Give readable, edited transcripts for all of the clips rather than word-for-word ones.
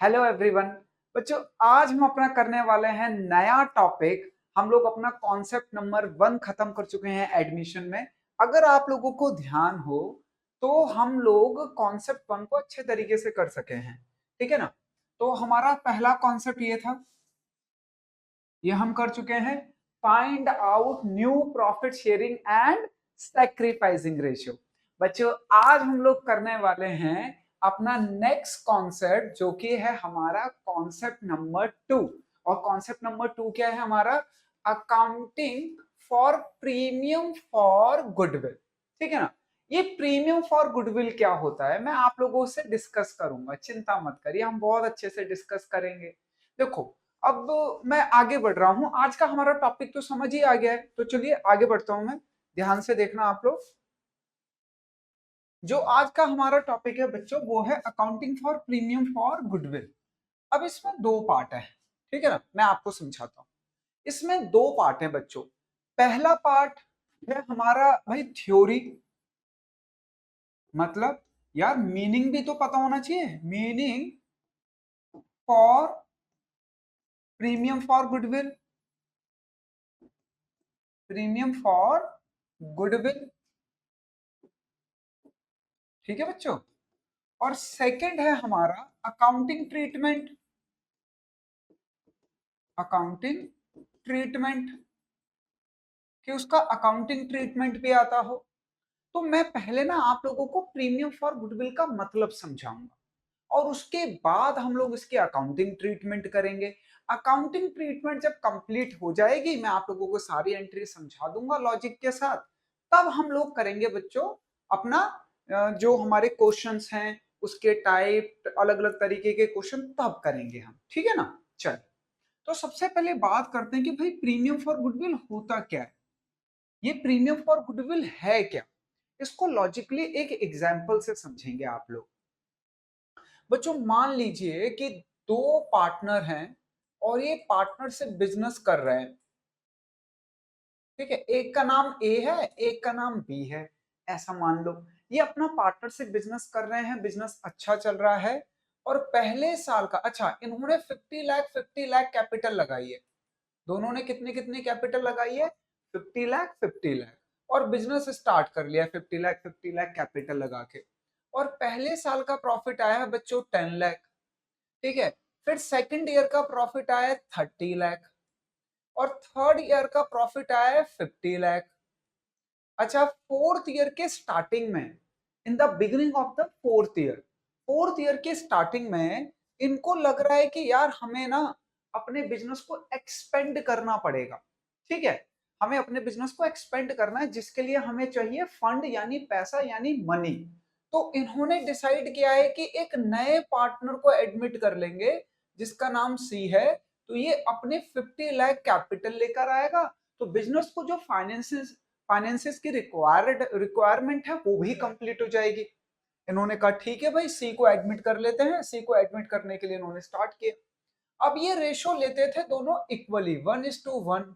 Hello everyone. बच्चों, आज हम अपना करने वाले हैं नया टॉपिक। हम लोग अपना कॉन्सेप्ट नंबर 1 खत्म कर चुके हैं एडमिशन में। अगर आप लोगों को ध्यान हो तो हम लोग कॉन्सेप्ट 1 को अच्छे तरीके से कर सके हैं, ठीक है ना। तो हमारा पहला कॉन्सेप्ट ये था, ये हम कर चुके हैं, find out new profit sharing and sacrificing ratio. बच्चों, आज हम लोग करने वाले हैं अपना नेक्स्ट कॉन्सेप्ट, जो कि है हमारा कॉन्सेप्ट नंबर 2। और कॉन्सेप्ट नंबर 2 क्या है हमारा? Accounting for premium for goodwill. ठीक है ना। ये प्रीमियम फॉर गुडविल क्या होता है मैं आप लोगों से डिस्कस करूंगा, चिंता मत करिए, हम बहुत अच्छे से डिस्कस करेंगे। देखो, अब मैं आगे बढ़ रहा हूं। आज का हमारा टॉपिक तो समझ ही आ गया है, तो चलिए आगे बढ़ता हूं मैं। ध्यान से देखना आप लोग। जो आज का हमारा टॉपिक है बच्चों, वो है accounting for premium for goodwill. अब इसमें दो पार्ट है, ठीक है ना। मैं आपको समझाता हूँ। इसमें दो पार्ट है बच्चों। पहला पार्ट है हमारा भाई थ्योरी, मतलब यार मीनिंग भी तो पता होना चाहिए। Meaning for premium for goodwill, premium for goodwill, ठीक है बच्चों। और सेकंड है हमारा अकाउंटिंग ट्रीटमेंट, अकाउंटिंग ट्रीटमेंट, कि उसका अकाउंटिंग ट्रीटमेंट भी आता हो। तो मैं पहले ना आप लोगों को प्रीमियम फॉर गुडविल का मतलब समझाऊंगा, और उसके बाद हम लोग इसकी अकाउंटिंग ट्रीटमेंट करेंगे। अकाउंटिंग ट्रीटमेंट जब कंप्लीट हो जाएगी, मैं आप लोगों को सारी एंट्री समझा दूंगा लॉजिक के साथ। तब हम लोग करेंगे बच्चों अपना जो हमारे क्वेश्चंस हैं उसके टाइप, अलग अलग तरीके के क्वेश्चन तब करेंगे हम, ठीक है ना। चल, तो सबसे पहले बात करते हैं कि भाई प्रीमियम फॉर गुडविल होता क्या है। ये प्रीमियम फॉर गुडविल है क्या, इसको लॉजिकली एक एग्जाम्पल से समझेंगे आप लोग। बच्चों, मान लीजिए कि दो पार्टनर हैं और ये पार्टनर से बिजनेस कर रहे हैं, ठीक है। एक का नाम ए है, एक का नाम बी है, ऐसा मान लो। ये अपना पार्टनर से बिजनेस कर रहे हैं, बिजनेस अच्छा चल रहा है। और पहले साल का, अच्छा, इन्होंने 50 लाख कैपिटल लगाई है। दोनों ने कितने कितने कैपिटल लगाई है? 50 लाख और बिजनेस स्टार्ट कर लिया 50 लाख कैपिटल लगा के। और पहले साल का प्रॉफिट आया है बच्चों 10 लाख, ठीक है। फिर सेकंड ईयर का प्रॉफिट आया है 30 लाख, और थर्ड ईयर का प्रॉफिट आया है 50 लाख। अच्छा, फोर्थ ईयर के स्टार्टिंग में, in the beginning of the fourth year के स्टार्टिंग में इनको लग रहा है कि यार हमें ना अपने बिजनेस को एक्सपेंड करना पड़ेगा, ठीक है। हमें अपने बिजनेस को एक्सपेंड करना है, जिसके लिए हमें चाहिए फंड, यानी पैसा, यानी मनी। तो इन्होंने डिसाइड किया है कि एक नए पार्टनर को एडमिट कर लेंगे, जिसका नाम सी है। तो ये अपने 50 लाख कैपिटल लेकर आएगा, तो बिजनेस को जो फाइनेंसिस की रिक्वायरमेंट है वो भी कंप्लीट हो जाएगी। इन्होंने कहा ठीक है भाई, सी को एडमिट कर लेते हैं। सी को एडमिट करने के लिए इन्होंने स्टार्ट किया। अब ये रेशो लेते थे दोनों इक्वली, 1:1।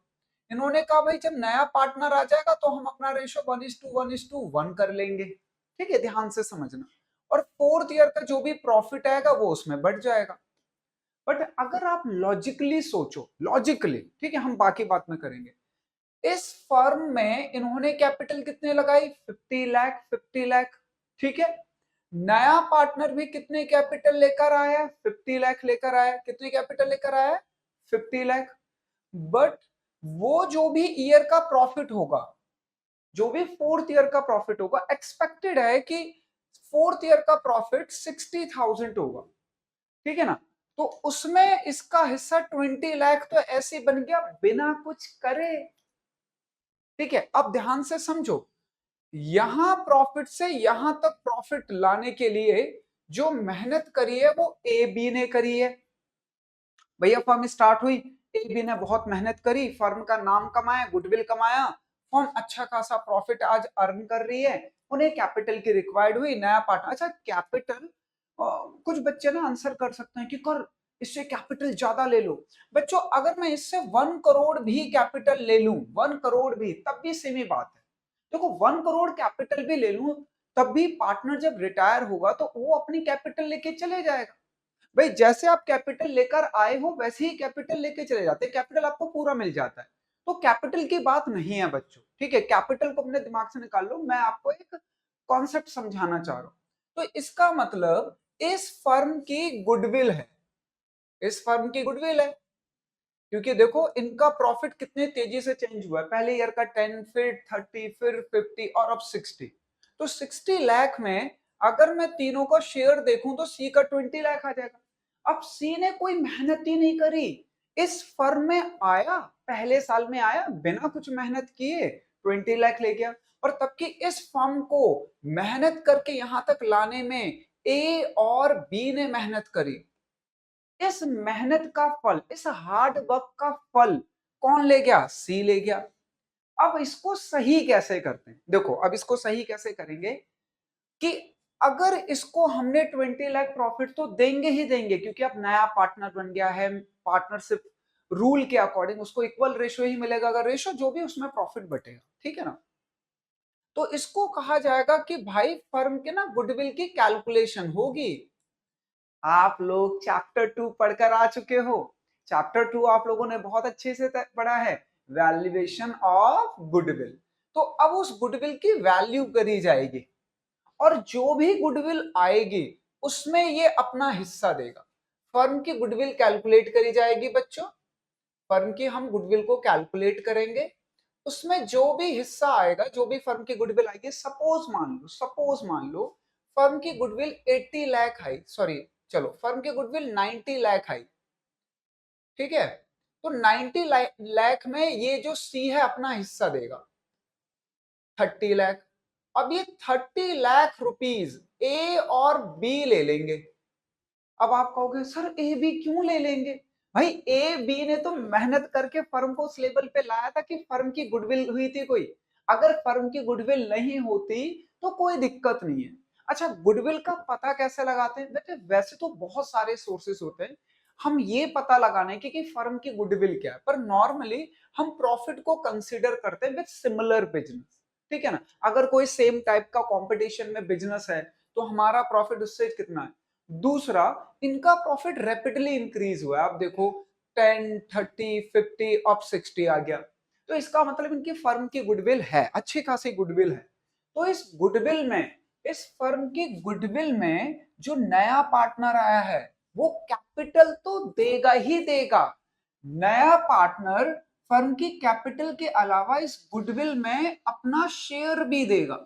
इन्होंने कहा भाई जब नया पार्टनर आ जाएगा तो हम अपना रेशो 1:1 कर लेंगे, ठीक है। ध्यान से समझना। और फोर्थ ईयर का जो भी प्रॉफिट आएगा वो उसमें बढ़ जाएगा। बट अगर आप लॉजिकली सोचो, लॉजिकली, ठीक है, हम बाकी बात में करेंगे। इस फर्म में इन्होंने कैपिटल कितने लगाई? 50 लाख, 50 लाख, ठीक है। नया पार्टनर भी कितने कैपिटल लेकर आया? 50 लाख लेकर आया। कितने कैपिटल लेकर आया? 50 लाख। बट वो जो भी ईयर का प्रॉफिट होगा, जो भी फोर्थ ईयर का प्रॉफिट होगा, एक्सपेक्टेड है कि फोर्थ ईयर का प्रॉफिट 60,000 होगा, ठीक है ना। तो उसमें इसका हिस्सा 20 लाख तो ऐसे ही बन गया बिना कुछ करे, ठीक है। अब ध्यान से समझो, यहां प्रॉफिट से यहां तक प्रॉफिट लाने के लिए जो मेहनत करी है वो ए बी ने करी है। भैया फर्म स्टार्ट हुई, ए बी ने बहुत मेहनत करी, फर्म का नाम कमाया, गुडविल कमाया, फर्म अच्छा खासा प्रॉफिट आज अर्न कर रही है। उन्हें कैपिटल की रिक्वायर्ड हुई, नया पार्टनर। अच्छा, कैपिटल, कुछ बच्चे ना आंसर कर सकते हैं कि कर, इससे कैपिटल ज्यादा ले लो। बच्चों, अगर मैं इससे 1 करोड़ भी कैपिटल ले लूं, 1 करोड़ भी, तब भी सेम ही बात है। देखो, 1 करोड़ कैपिटल भी ले लूं, तब भी पार्टनर जब रिटायर होगा तो वो अपनी कैपिटल लेके चले जाएगा। भाई जैसे आप कैपिटल लेकर आए हो वैसे ही कैपिटल लेके चले जाते हैं, कैपिटल आपको पूरा मिल जाता है। तो कैपिटल की बात नहीं है बच्चों, ठीक है, कैपिटल को अपने दिमाग से निकाल लो, मैं आपको एक कॉन्सेप्ट समझाना चाह रहा हूं। तो इसका मतलब इस फर्म की गुडविल है, इस फर्म की गुडविल है, क्योंकि देखो इनका प्रॉफिट कितने तेजी से चेंज हुआ है, पहले ईयर का 10, फिर 30, फिर 50 और अब 60। तो 60 लाख में अगर मैं तीनों का शेयर देखूं तो सी का 20 लाख आ जाएगा। अब सी ने कोई मेहनत ही नहीं करी, इस फर्म में आया, पहले साल में आया, बिना कुछ मेहनत किए 20 लाख ले गया। और तब की इस फर्म को मेहनत करके यहां तक लाने में ए और बी ने मेहनत करी। इस मेहनत का फल, इस हार्ड वर्क का फल कौन ले गया? सी ले गया। अब इसको सही कैसे करते हैं? देखो अब इसको सही कैसे करेंगे कि अगर इसको हमने 20 लाख प्रॉफिट तो देंगे ही देंगे, क्योंकि अब नया पार्टनर बन गया है, पार्टनरशिप रूल के अकॉर्डिंग उसको इक्वल रेशियो ही मिलेगा, अगर रेशियो जो भी उसमें प्रॉफिट बटेगा, ठीक है ना। तो इसको कहा जाएगा कि भाई फर्म के ना गुडविल की कैलकुलेशन होगी। आप लोग चैप्टर 2 पढ़कर आ चुके हो, चैप्टर 2 आप लोगों ने बहुत अच्छे से पढ़ा है, वैल्यूएशन ऑफ गुडविल। तो अब उस गुडविल की वैल्यू करी जाएगी और जो भी गुडविल आएगी उसमें ये अपना हिस्सा देगा। फर्म की गुडविल कैलकुलेट करी जाएगी बच्चों, फर्म की हम गुडविल को कैलकुलेट करेंगे, उसमें जो भी हिस्सा आएगा, जो भी फर्म की गुडविल आएगी, सपोज मान लो फर्म की गुडविल 80 लाख आई, सॉरी चलो फर्म की गुडविल 90 लाख आई, ठीक है। तो 90 लाख में ये जो सी है अपना हिस्सा देगा 30 लाख। अब ये 30 लाख रुपीज ए और बी ले लेंगे। अब आप कहोगे सर ए बी क्यों ले लेंगे? भाई ए बी ने तो मेहनत करके फर्म को उस लेवल पे लाया था कि फर्म की गुडविल हुई थी कोई। अगर फर्म की गुडविल नहीं होती तो कोई दिक्कत नहीं है। अच्छा गुडविल का पता कैसे लगाते हैं बेटे? वैसे तो बहुत सारे सोर्सेस होते हैं, हम ये पता लगाने की कि फर्म की गुडविल क्या है, पर नॉर्मली हम प्रॉफिट को कंसीडर करते हैं विद सिमिलर बिजनेस, ठीक है ना। अगर कोई सेम टाइप का कंपटीशन में बिजनेस है तो हमारा प्रॉफिट उससे कितना है। दूसरा, इनका प्रॉफिट रैपिडली इंक्रीज हुआ है, आप देखो 10, 30, 50 अब 60 आ गया। तो इसका मतलब इनकी फर्म की गुडविल है, अच्छी खासी गुडविल है। तो इस गुडविल में, इस फर्म की गुडविल में जो नया पार्टनर आया है वो कैपिटल तो देगा ही देगा। नया पार्टनर फर्म की कैपिटल के अलावा इस गुडविल में अपना शेयर भी देगा।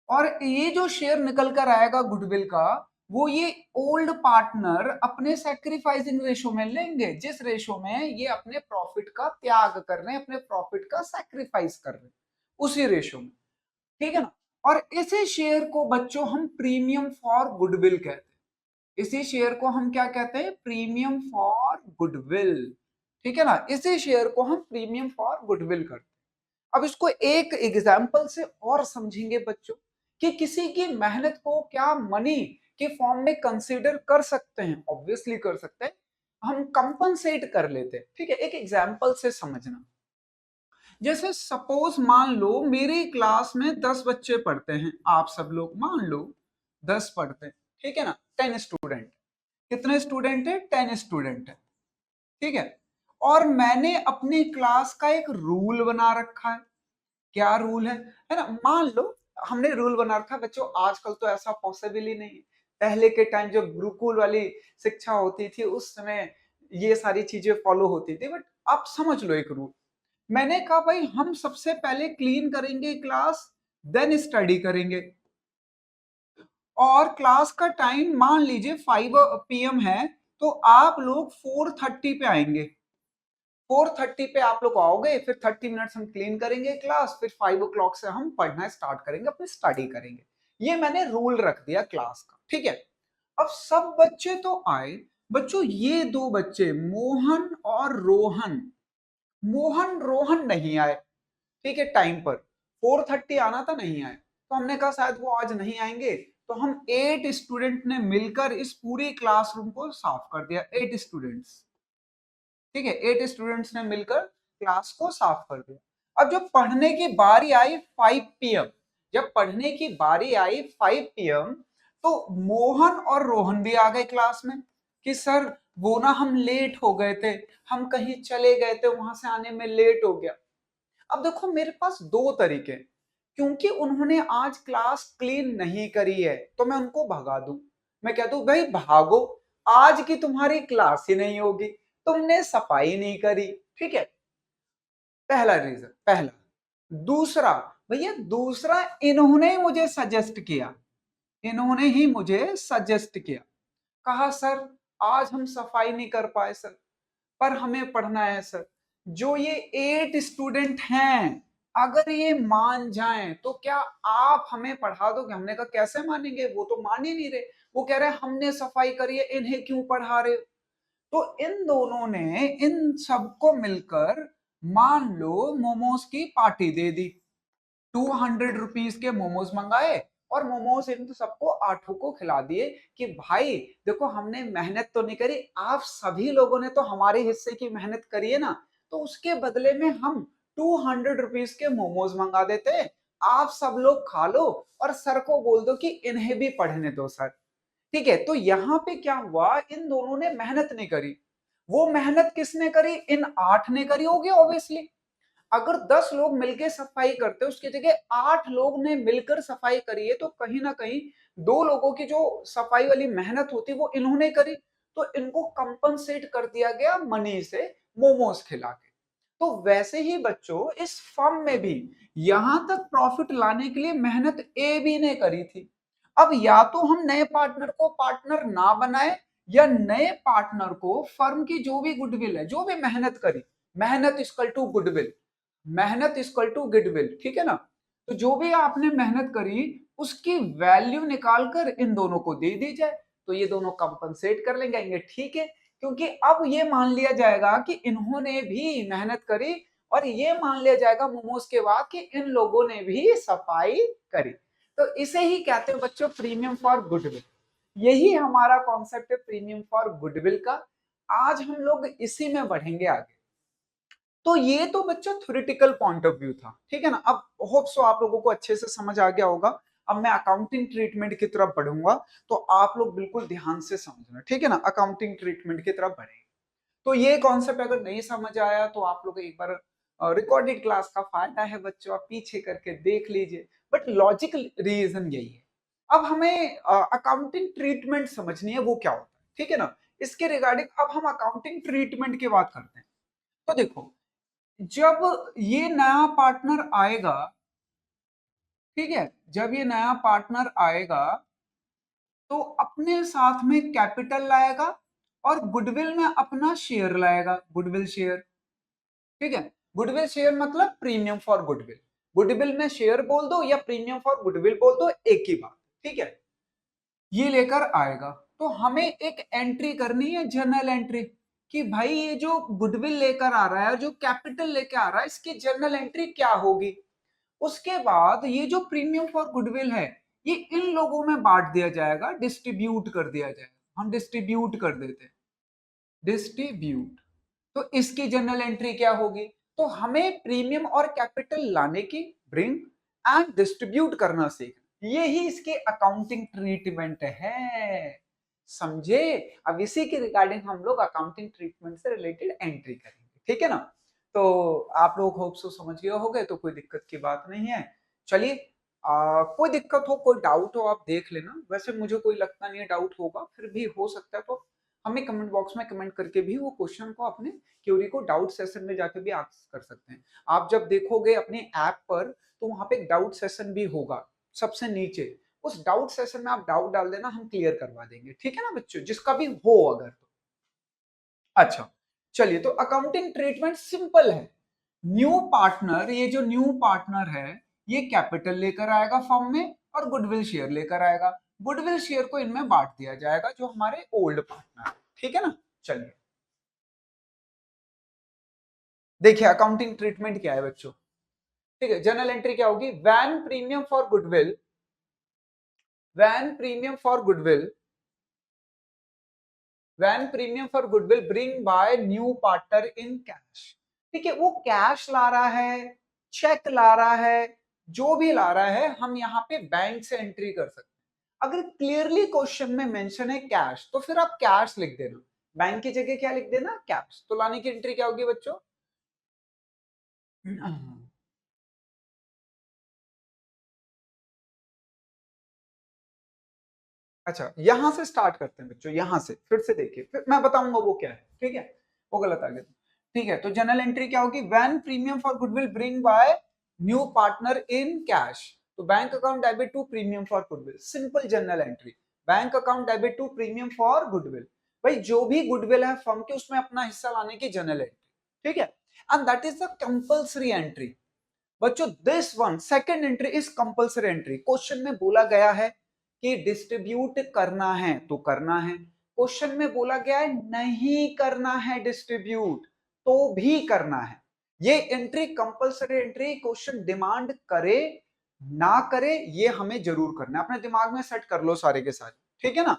और ये जो शेयर निकल कर आएगा गुडविल का, वो ये ओल्ड पार्टनर अपने सैक्रिफाइसिंग रेशो में लेंगे, जिस रेशो में ये अपने प्रॉफिट का त्याग कर रहे हैं, अपने प्रॉफिट का सैक्रिफाइस कर रहे हैं, उसी रेशो में, ठीक है ना। और इसी शेयर को बच्चों हम प्रीमियम फॉर गुडविल कहते हैं। इसी शेयर को हम क्या कहते हैं? प्रीमियम फॉर गुडविल, ठीक है ना। इसी शेयर को हम प्रीमियम फॉर गुडविल करते हैं। अब इसको एक एग्जाम्पल से और समझेंगे बच्चों कि किसी की मेहनत को क्या मनी के फॉर्म में कंसीडर कर सकते हैं। ऑब्वियसली कर सकते हैं, हम कंपनसेट कर लेते हैं, ठीक है। एक एग्जाम्पल से समझना, जैसे सपोज मान लो मेरी क्लास में 10 बच्चे पढ़ते हैं, आप सब लोग मान लो 10 पढ़ते हैं, ठीक है ना। 10 स्टूडेंट, कितने स्टूडेंट है? 10 स्टूडेंट है, ठीक है। और मैंने अपनी क्लास का एक रूल बना रखा है। क्या रूल है ना। मान लो हमने रूल बना रखा है बच्चों, आजकल तो ऐसा पॉसिबल ही नहीं है। पहले के टाइम जो गुरुकुल वाली शिक्षा होती थी उस समय ये सारी चीजें फॉलो होती थी, बट आप समझ लो एक रूल। मैंने कहा भाई हम सबसे पहले क्लीन करेंगे क्लास, देन स्टडी करेंगे। और क्लास का टाइम मान लीजिए 5 PM है, तो आप लोग 4:30 पे आएंगे। 4:30 पे आप लोग आओगे, फिर 30 मिनट्स हम क्लीन करेंगे क्लास, फिर 5 o'clock से हम पढ़ना स्टार्ट करेंगे, अपनी स्टडी करेंगे। ये मैंने रूल रख दिया क्लास का, ठीक है। अब सब बच्चे तो आए बच्चों, ये दो बच्चे मोहन और रोहन, मोहन रोहन नहीं आए, ठीक है, टाइम पर 4:30 आना था, नहीं आए। तो हमने कहा शायद वो आज नहीं आएंगे, तो हम 8 स्टूडेंट ने मिलकर इस पूरी क्लासरूम को साफ कर दिया। 8 स्टूडेंट्स, ठीक है, 8 स्टूडेंट्स ने मिलकर क्लास को साफ कर दिया। अब जब पढ़ने की बारी आई 5 PM, जब पढ़ने की बारी आई 5 PM, तो मोहन और रोहन भी आ गए क्लास में कि सर वो ना हम लेट हो गए थे, हम कहीं चले गए थे, वहां से आने में लेट हो गया। अब देखो मेरे पास दो तरीके, क्योंकि उन्होंने आज क्लास क्लीन नहीं करी है तो मैं उनको भगा दूं। मैं कह दूं भाई भागो, आज की तुम्हारी क्लास ही नहीं होगी, तुमने सफाई नहीं करी। ठीक है, पहला रीजन, पहला। दूसरा, भैया दूसरा, इन्होंने मुझे सजेस्ट किया, इन्होंने ही मुझे सजेस्ट किया, कहा सर आज हम सफाई नहीं कर पाए सर, पर हमें पढ़ना है सर। जो ये 8 स्टूडेंट हैं, अगर ये मान जाएं तो क्या आप हमें पढ़ा दोगे? हमने कहा कैसे मानेंगे, वो तो मान ही नहीं रहे। वो कह रहे हैं हमने सफाई करी है, इन्हें क्यों पढ़ा रहे हो? तो इन दोनों ने इन सबको मिलकर मान लो मोमोज की पार्टी दे दी। 200 रुपीज के मोमोज मंगाए और मोमोज इन सबको आठों को खिला दिए कि भाई देखो हमने मेहनत तो नहीं करी, आप सभी लोगों ने तो हमारे हिस्से की मेहनत करी है ना, तो उसके बदले में हम 200 रुपीज के मोमोज मंगा देते हैं, आप सब लोग खा लो और सर को बोल दो कि इन्हें भी पढ़ने दो सर। ठीक है, तो यहाँ पे क्या हुआ, इन दोनों ने मेहनत नहीं करी। वो मेहनत किसने करी? इन 8 ने करी होगी ऑब्वियसली। अगर 10 लोग मिलकर सफाई करते उसकी जगह 8 लोग ने मिलकर सफाई करी है, तो कहीं ना कहीं 2 लोगों की जो सफाई वाली मेहनत होती वो इन्होंने करी, तो इनको कंपनसेट कर दिया गया मनी से, मोमोज खिला के। तो वैसे ही बच्चों इस फर्म में भी यहां तक प्रॉफिट लाने के लिए मेहनत ए बी ने करी थी। अब या तो हम नए पार्टनर को पार्टनर ना बनाए, या नए पार्टनर को फर्म की जो भी गुडविल है, जो भी मेहनत करी, मेहनत इक्वल टू गुडविल, मेहनत इक्वल टू गुडविल, ठीक है ना? तो जो भी आपने मेहनत करी उसकी वैल्यू निकाल कर इन दोनों को दे दी जाए, तो ये दोनों कंपनसेट कर लेंगे, ठीक है, क्योंकि अब ये मान लिया जाएगा कि इन्होंने भी मेहनत करी, और ये मान लिया जाएगा मोमोज के बाद कि इन लोगों ने भी सफाई करी। तो इसे ही कहते हैं बच्चों प्रीमियम फॉर गुडविल। यही हमारा कॉन्सेप्ट है प्रीमियम फॉर गुडविल का। आज हम लोग इसी में बढ़ेंगे आगे। तो ये तो बच्चा थ्योरेटिकल पॉइंट ऑफ व्यू था, ठीक है ना? अब होप सो आप लोगों को अच्छे से समझ आ गया होगा। अब मैं अकाउंटिंग ट्रीटमेंट की तरफ बढ़ूंगा, तो आप लोग बिल्कुल ध्यान से समझना, ठीक है ना? अकाउंटिंग ट्रीटमेंट की तरफ बढ़ेंगे। तो ये कॉन्सेप्ट अगर नहीं समझ आया तो आप लोग एक बार रिकॉर्डेड क्लास का फायदा है बच्चों, आप पीछे करके देख लीजिए, बट लॉजिकल रीजन यही है। अब हमें अकाउंटिंग ट्रीटमेंट समझनी है, वो क्या होता है, ठीक है ना? इसके रिगार्डिंग अब हम अकाउंटिंग ट्रीटमेंट की बात करते हैं। तो देखो, जब ये नया पार्टनर आएगा, ठीक है, जब ये नया पार्टनर आएगा तो अपने साथ में कैपिटल लाएगा और गुडविल में अपना शेयर लाएगा, गुडविल शेयर, ठीक है। गुडविल शेयर मतलब प्रीमियम फॉर गुडविल, गुडविल में शेयर बोल दो या प्रीमियम फॉर गुडविल बोल दो, एक ही बात, ठीक है। ये लेकर आएगा तो हमें एक एंट्री करनी है, जर्नल एंट्री, कि भाई ये जो गुडविल लेकर आ रहा है, जो कैपिटल लेकर आ रहा है, इसकी जर्नल एंट्री क्या होगी। उसके बाद ये जो प्रीमियम फॉर गुडविल है ये इन लोगों में बांट दिया जाएगा, डिस्ट्रीब्यूट कर दिया जाएगा, हम डिस्ट्रीब्यूट कर देते हैं, डिस्ट्रीब्यूट। तो इसकी जर्नल एंट्री क्या होगी? तो हमें प्रीमियम और कैपिटल लाने की, ब्रिंग एंड डिस्ट्रीब्यूट करना सीखना, यही इसके अकाउंटिंग ट्रीटमेंट है, समझे? अब इसी के रिगार्डिंग हम लोग अकाउंटिंग ट्रीटमेंट से रिलेटेड एंट्री करेंगे, ठीक है ना? तो आप लोग होप सो समझ गए होंगे, तो कोई दिक्कत की बात नहीं है। चलिए, कोई दिक्कत हो, कोई डाउट हो आप देख लेना, वैसे मुझे कोई लगता नहीं है डाउट होगा, फिर भी हो सकता है तो हमें कमेंट बॉक्स में कमेंट करके भी वो क्वेश्चन को, अपने क्यूरी को डाउट सेशन में जाके भी आस्क कर सकते हैं। आप जब देखोगे अपने ऐप पर तो वहां पे एक डाउट सेशन भी होगा सबसे नीचे, उस डाउट सेशन में आप डाउट डाल देना, हम क्लियर करवा देंगे, ठीक है ना बच्चों, जिसका भी हो अगर तो। अच्छा, चलिए, तो अकाउंटिंग ट्रीटमेंट सिंपल है। न्यू पार्टनर, ये जो न्यू पार्टनर है ये कैपिटल लेकर आएगा फर्म में और गुडविल शेयर लेकर आएगा, गुडविल शेयर को इनमें बांट दिया जाएगा जो हमारे ओल्ड पार्टनर, ठीक है ना? चलिए, देखिए अकाउंटिंग ट्रीटमेंट क्या है बच्चों, ठीक है। जर्नल एंट्री क्या होगी? When premium for goodwill, when premium for goodwill, when premium for goodwill bring by new partner in cash, ठीक है। वो कैश ला रहा है, चेक ला रहा है, जो भी ला रहा है, हम यहाँ पे बैंक से एंट्री कर सकते हैं। अगर क्लियरली क्वेश्चन में मेंशन है कैश तो फिर आप कैश लिख देना, बैंक की जगह क्या लिख देना, कैश। तो लाने की एंट्री क्या होगी बच्चों? अच्छा, यहां से स्टार्ट करते हैं बच्चों, यहां से फिर से देखिए, फिर मैं बताऊंगा वो क्या है, ठीक है? वो गलत आ गया, ठीक है? तो जनरल एंट्री क्या होगी? When premium for goodwill bring by new partner in cash, तो bank account debit to premium for goodwill, simple general entry, bank account debit to premium for goodwill. भाई जो भी गुडविल है फर्म के उसमें अपना हिस्सा लाने की जनरल एंट्री, ठीक है? And that is the compulsory entry. बच्चों this one second entry is compulsory entry. Question में बोला गया है कि डिस्ट्रीब्यूट करना है तो करना है, क्वेश्चन में बोला गया है नहीं करना है डिस्ट्रीब्यूट तो भी करना है। ये entry compulsory entry, question demand करे ना करे ये हमें जरूर करना है, अपने दिमाग में सेट कर लो सारे के सारे, ठीक है ना?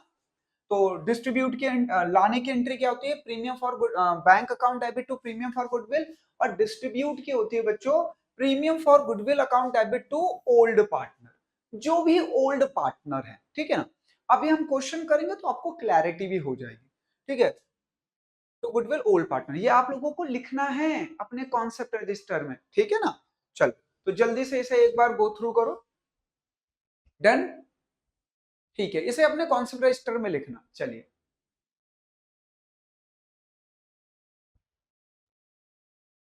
तो डिस्ट्रीब्यूट के लाने की एंट्री क्या होती है? Premium for bank account debit to premium for goodwill, और डिस्ट्रीब्यूट की होती है बच्चों premium for goodwill account debit to old partner, जो भी ओल्ड पार्टनर है, ठीक है ना? अभी हम क्वेश्चन करेंगे तो आपको क्लैरिटी भी हो जाएगी, ठीक है? तो गुडविल ओल्ड पार्टनर ये आप लोगों को लिखना है अपने कॉन्सेप्ट रजिस्टर में, ठीक है ना? चल, तो जल्दी से इसे एक बार गो थ्रू करो। डन, ठीक है, इसे अपने कॉन्सेप्ट रजिस्टर में लिखना। चलिए,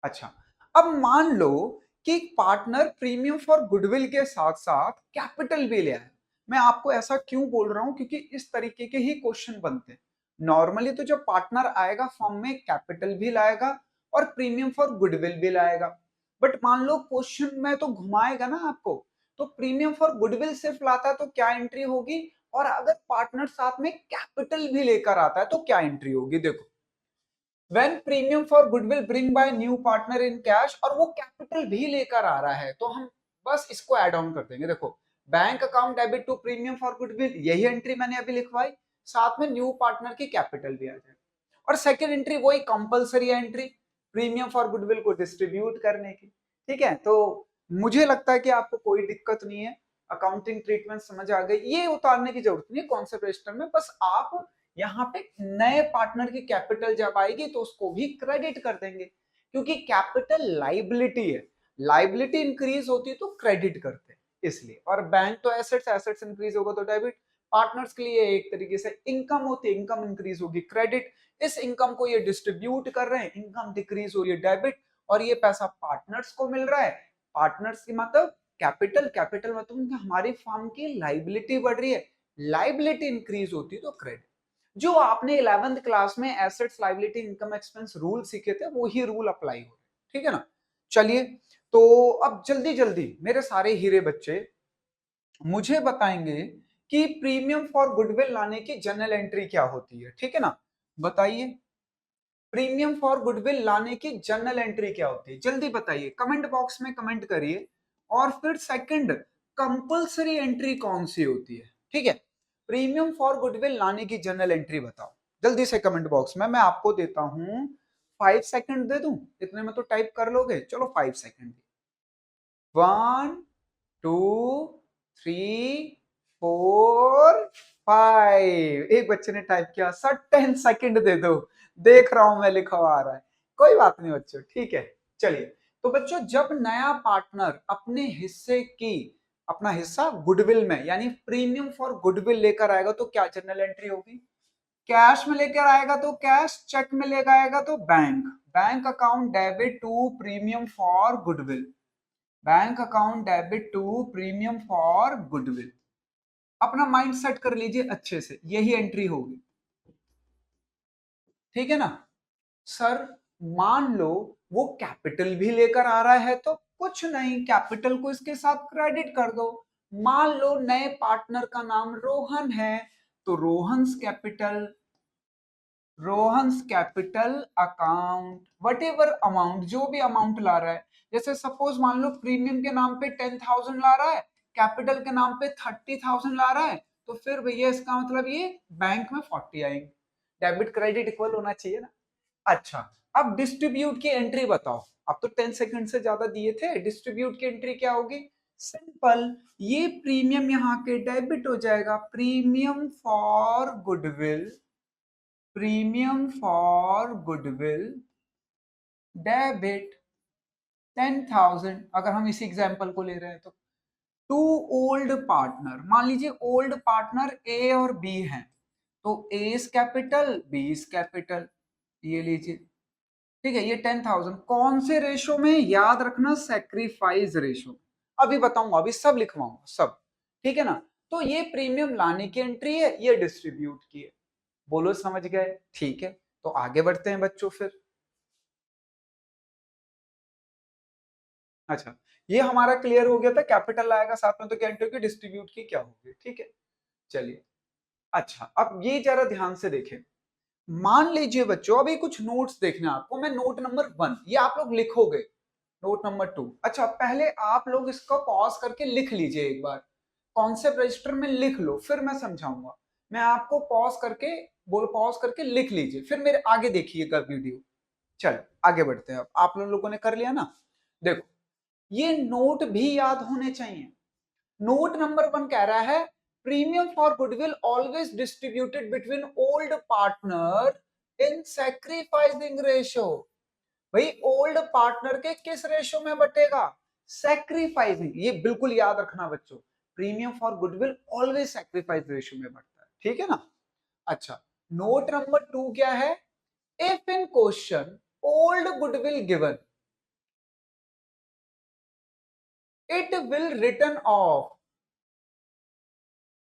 अच्छा, अब मान लो कि पार्टनर प्रीमियम फॉर गुडविल के साथ साथ कैपिटल भी ले आए। मैं आपको ऐसा क्यों बोल रहा हूं? क्योंकि इस तरीके के ही क्वेश्चन बनते हैं। नॉर्मली तो जब पार्टनर आएगा फॉर्म में कैपिटल भी लाएगा और प्रीमियम फॉर गुडविल भी लाएगा, बट मान लो क्वेश्चन में तो घुमाएगा ना आपको, तो प्रीमियम फॉर गुडविल सिर्फ लाता है तो क्या एंट्री होगी, और अगर पार्टनर साथ में कैपिटल भी लेकर आता है तो क्या एंट्री होगी? देखो, when premium for goodwill bring by new partner in cash, और वो कैपिटल भी लेकर आ रहा है तो हम बस इसको ऐड ऑन कर देंगे। देखो, bank account debit to premium for goodwill, यही एंट्री मैंने अभी लिखवाई, साथ में न्यू पार्टनर की कैपिटल भी आ जाए। और सेकेंड एंट्री वही compulsory entry, premium for goodwill को डिस्ट्रीब्यूट करने की, ठीक है? तो मुझे लगता है कि आपको कोई दिक्कत नहीं है, अकाउंटिंग ट्रीटमेंट समझ आ गई, ये उतारने की जरूरत नहीं है कॉन्सेप्ट रजिस्टर में। बस आप यहाँ पे नए पार्टनर की कैपिटल जब आएगी तो उसको भी क्रेडिट कर देंगे, क्योंकि कैपिटल लाइबिलिटी है, लाइबिलिटी इंक्रीज होती है तो क्रेडिट करते हैं इसलिए। और बैंक तो एसेट्स, एसेट्स इंक्रीज होगा तो डेबिट, पार्टनर्स के लिए एक तरीके से इनकम होती है, इनकम इंक्रीज होगी क्रेडिट, इस इनकम को ये डिस्ट्रीब्यूट कर रहे हैं, इनकम डिक्रीज हो रही है डेबिट, और ये पैसा पार्टनर्स को मिल रहा है। पार्टनर्स की मतलब कैपिटल, कैपिटल मतलब हमारी फर्म की लाइबिलिटी बढ़ रही है, लाइबिलिटी इंक्रीज होती है तो क्रेडिट। जो आपने 11th क्लास में assets liability income expense rule सीखे थे वो ही रूल अप्लाई हो, ठीक है ना? चलिए, तो अब जल्दी जल्दी मेरे सारे हीरे बच्चे मुझे बताएंगे कि प्रीमियम फॉर गुडविल लाने की जनरल एंट्री क्या होती है, ठीक है ना? बताइए, प्रीमियम फॉर गुडविल लाने की जनरल एंट्री क्या होती है? जल्दी बताइए, कमेंट बॉक्स में कमेंट करिए। और फिर सेकंड, कंपलसरी एंट्री कौन सी होती है? ठीक है, प्रीमियम फॉर गुडविल लाने की जनरल एंट्री बताओ जल्दी से कमेंट बॉक्स में। मैं आपको देता हूं 5 सेकंड, दे दूं? इतने में तो टाइप कर लोगे, चलो 5 सेकंड। 1 2 3 4 5। एक बच्चे ने टाइप किया सर 10 सेकंड दे दो, देख रहा हूं मैं, लिखवा रहा है, कोई बात नहीं बच्चों, ठीक है। चलिए, तो बच्चों जब नया पार्टनर अपने हिस्से की, अपना हिस्सा गुडविल में यानी प्रीमियम फॉर गुडविल लेकर आएगा तो क्या जनरल एंट्री होगी? कैश में लेकर आएगा तो कैश, चेक में लेकर आएगा तो bank, bank account debit to premium for goodwill, bank account debit to premium for goodwill. अपना माइंड सेट कर लीजिए अच्छे से, यही एंट्री होगी, ठीक है ना? सर मान लो वो कैपिटल भी लेकर आ रहा है तो कुछ नहीं, कैपिटल को इसके साथ क्रेडिट कर दो। मान लो नए पार्टनर का नाम रोहन है तो Rohan's capital, Rohan's capital account, what ever amount, जो भी अमाउंट ला रहा है, जैसे सपोज मान लो प्रीमियम के नाम पे 10,000 ला रहा है, कैपिटल के नाम पे 30,000 ला रहा है, तो फिर भैया इसका मतलब ये बैंक में 40 आएंगे, डेबिट क्रेडिट इक्वल होना चाहिए ना? अच्छा, अब डिस्ट्रीब्यूट की एंट्री बताओ। अब तो 10 सेकंड से ज्यादा दिए थे, डिस्ट्रीब्यूट की एंट्री क्या होगी? सिंपल, ये प्रीमियम यहाँ के डेबिट हो जाएगा, premium for goodwill, premium for goodwill debit 10,000। अगर हम इसी एग्जांपल को ले रहे हैं तो टू ओल्ड पार्टनर, मान लीजिए ओल्ड पार्टनर ए और बी हैं, तो A is capital, B is capital, ये लीजिए, ठीक है। ये 10,000 कौन से रेशो में, याद रखना सेक्रीफाइस रेशो, अभी बताऊंगा, अभी सब लिखवाऊंगा सब, ठीक है ना। तो ये प्रीमियम लाने की एंट्री है, ये डिस्ट्रीब्यूट की है, बोलो समझ गए, ठीक है। तो आगे बढ़ते हैं बच्चों फिर। अच्छा, ये हमारा क्लियर हो गया था, कैपिटल आएगा साथ में तो क्या एंट्री होगी, डिस्ट्रीब्यूट की क्या होगी, ठीक है। चलिए, अच्छा अब ये जरा ध्यान से देखें, मान लीजिए बच्चों, अभी कुछ नोट्स देखने आपको, मैं नोट नंबर 1 ये आप लोग लिखोगे, नोट नंबर 2, अच्छा पहले आप लोग इसको पॉज करके लिख लीजिए एक बार, कॉन्सेप्ट रजिस्टर में लिख लो, फिर मैं समझाऊंगा। मैं आपको पॉज करके लिख लीजिए, फिर मेरे आगे देखिएगा वीडियो। चलो आगे बढ़ते हैं, अब आप लोगों ने कर लिया ना। देखो, ये नोट भी याद होने चाहिए। नोट नंबर 1 कह रहा है premium for goodwill always distributed between old partner in sacrificing ratio. भाई ओल्ड पार्टनर के किस रेशो में बटेगा, सैक्रिफाइसिंग, ये बिल्कुल याद रखना बच्चों, premium for goodwill always sacrifice ratio में बढ़ता है, ठीक है ना। अच्छा, नोट नंबर 2 क्या है, if in question old goodwill given it will written off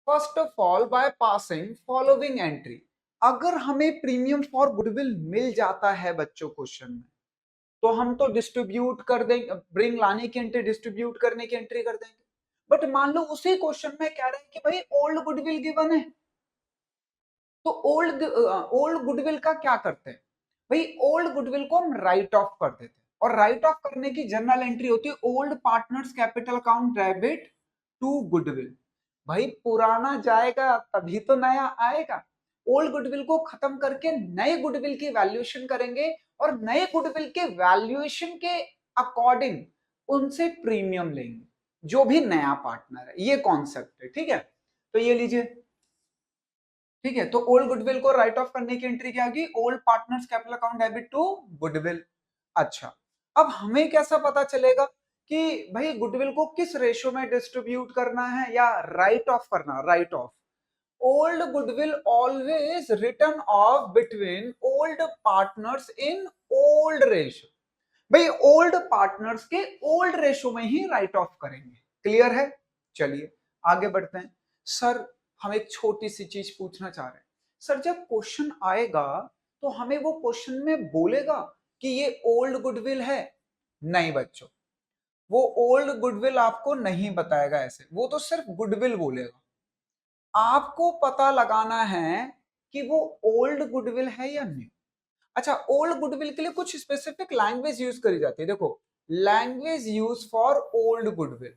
first of all by passing following entry. अगर हमें प्रीमियम फॉर गुडविल मिल जाता है बच्चों क्वेश्चन में, तो हम तो डिस्ट्रीब्यूट कर देंगे, ब्रिंग लाने की एंट्री डिस्ट्रीब्यूट करने की एंट्री कर देंगे। बट मान लो उसी क्वेश्चन में कह रहे हैं कि भाई ओल्ड गुडविल गिवन है, तो ओल्ड गुडविल का क्या करते हैं, भाई ओल्ड गुडविल को हम राइट ऑफ कर देते हैं, और राइट ऑफ करने की जनरल एंट्री होती है old partners capital account debit to goodwill. भाई पुराना जाएगा तभी तो नया आएगा, ओल्ड गुडविल को खत्म करके नए गुडविल की वैल्यूएशन करेंगे, और नए गुडविल के वैल्यूएशन के अकॉर्डिंग उनसे प्रीमियम लेंगे, जो भी नया पार्टनर है, ये कॉन्सेप्ट है, ठीक है। तो ये लीजिए, ठीक है, तो ओल्ड गुडविल को राइट ऑफ करने की एंट्री क्या होगी, old partners capital account debit to goodwill. अच्छा, अब हमें कैसा पता चलेगा कि भाई गुडविल को किस रेशो में डिस्ट्रीब्यूट करना है या राइट ऑफ करना, right of, old goodwill always return of between old partners in old ratio. भाई ओल्ड पार्टनर्स के ओल्ड रेशो में ही राइट ऑफ करेंगे, क्लियर है। चलिए आगे बढ़ते हैं। सर हम एक छोटी सी चीज पूछना चाह रहे हैं, सर जब क्वेश्चन आएगा तो हमें वो क्वेश्चन में बोलेगा कि ये ओल्ड गुडविल है, नहीं बच्चों, वो ओल्ड गुडविल आपको नहीं बताएगा ऐसे, वो तो सिर्फ गुडविल बोलेगा। आपको पता लगाना है कि वो ओल्ड गुडविल है या न्यू। अच्छा, ओल्ड गुडविल के लिए कुछ स्पेसिफिक लैंग्वेज यूज करी जाती है, देखो language use for old goodwill,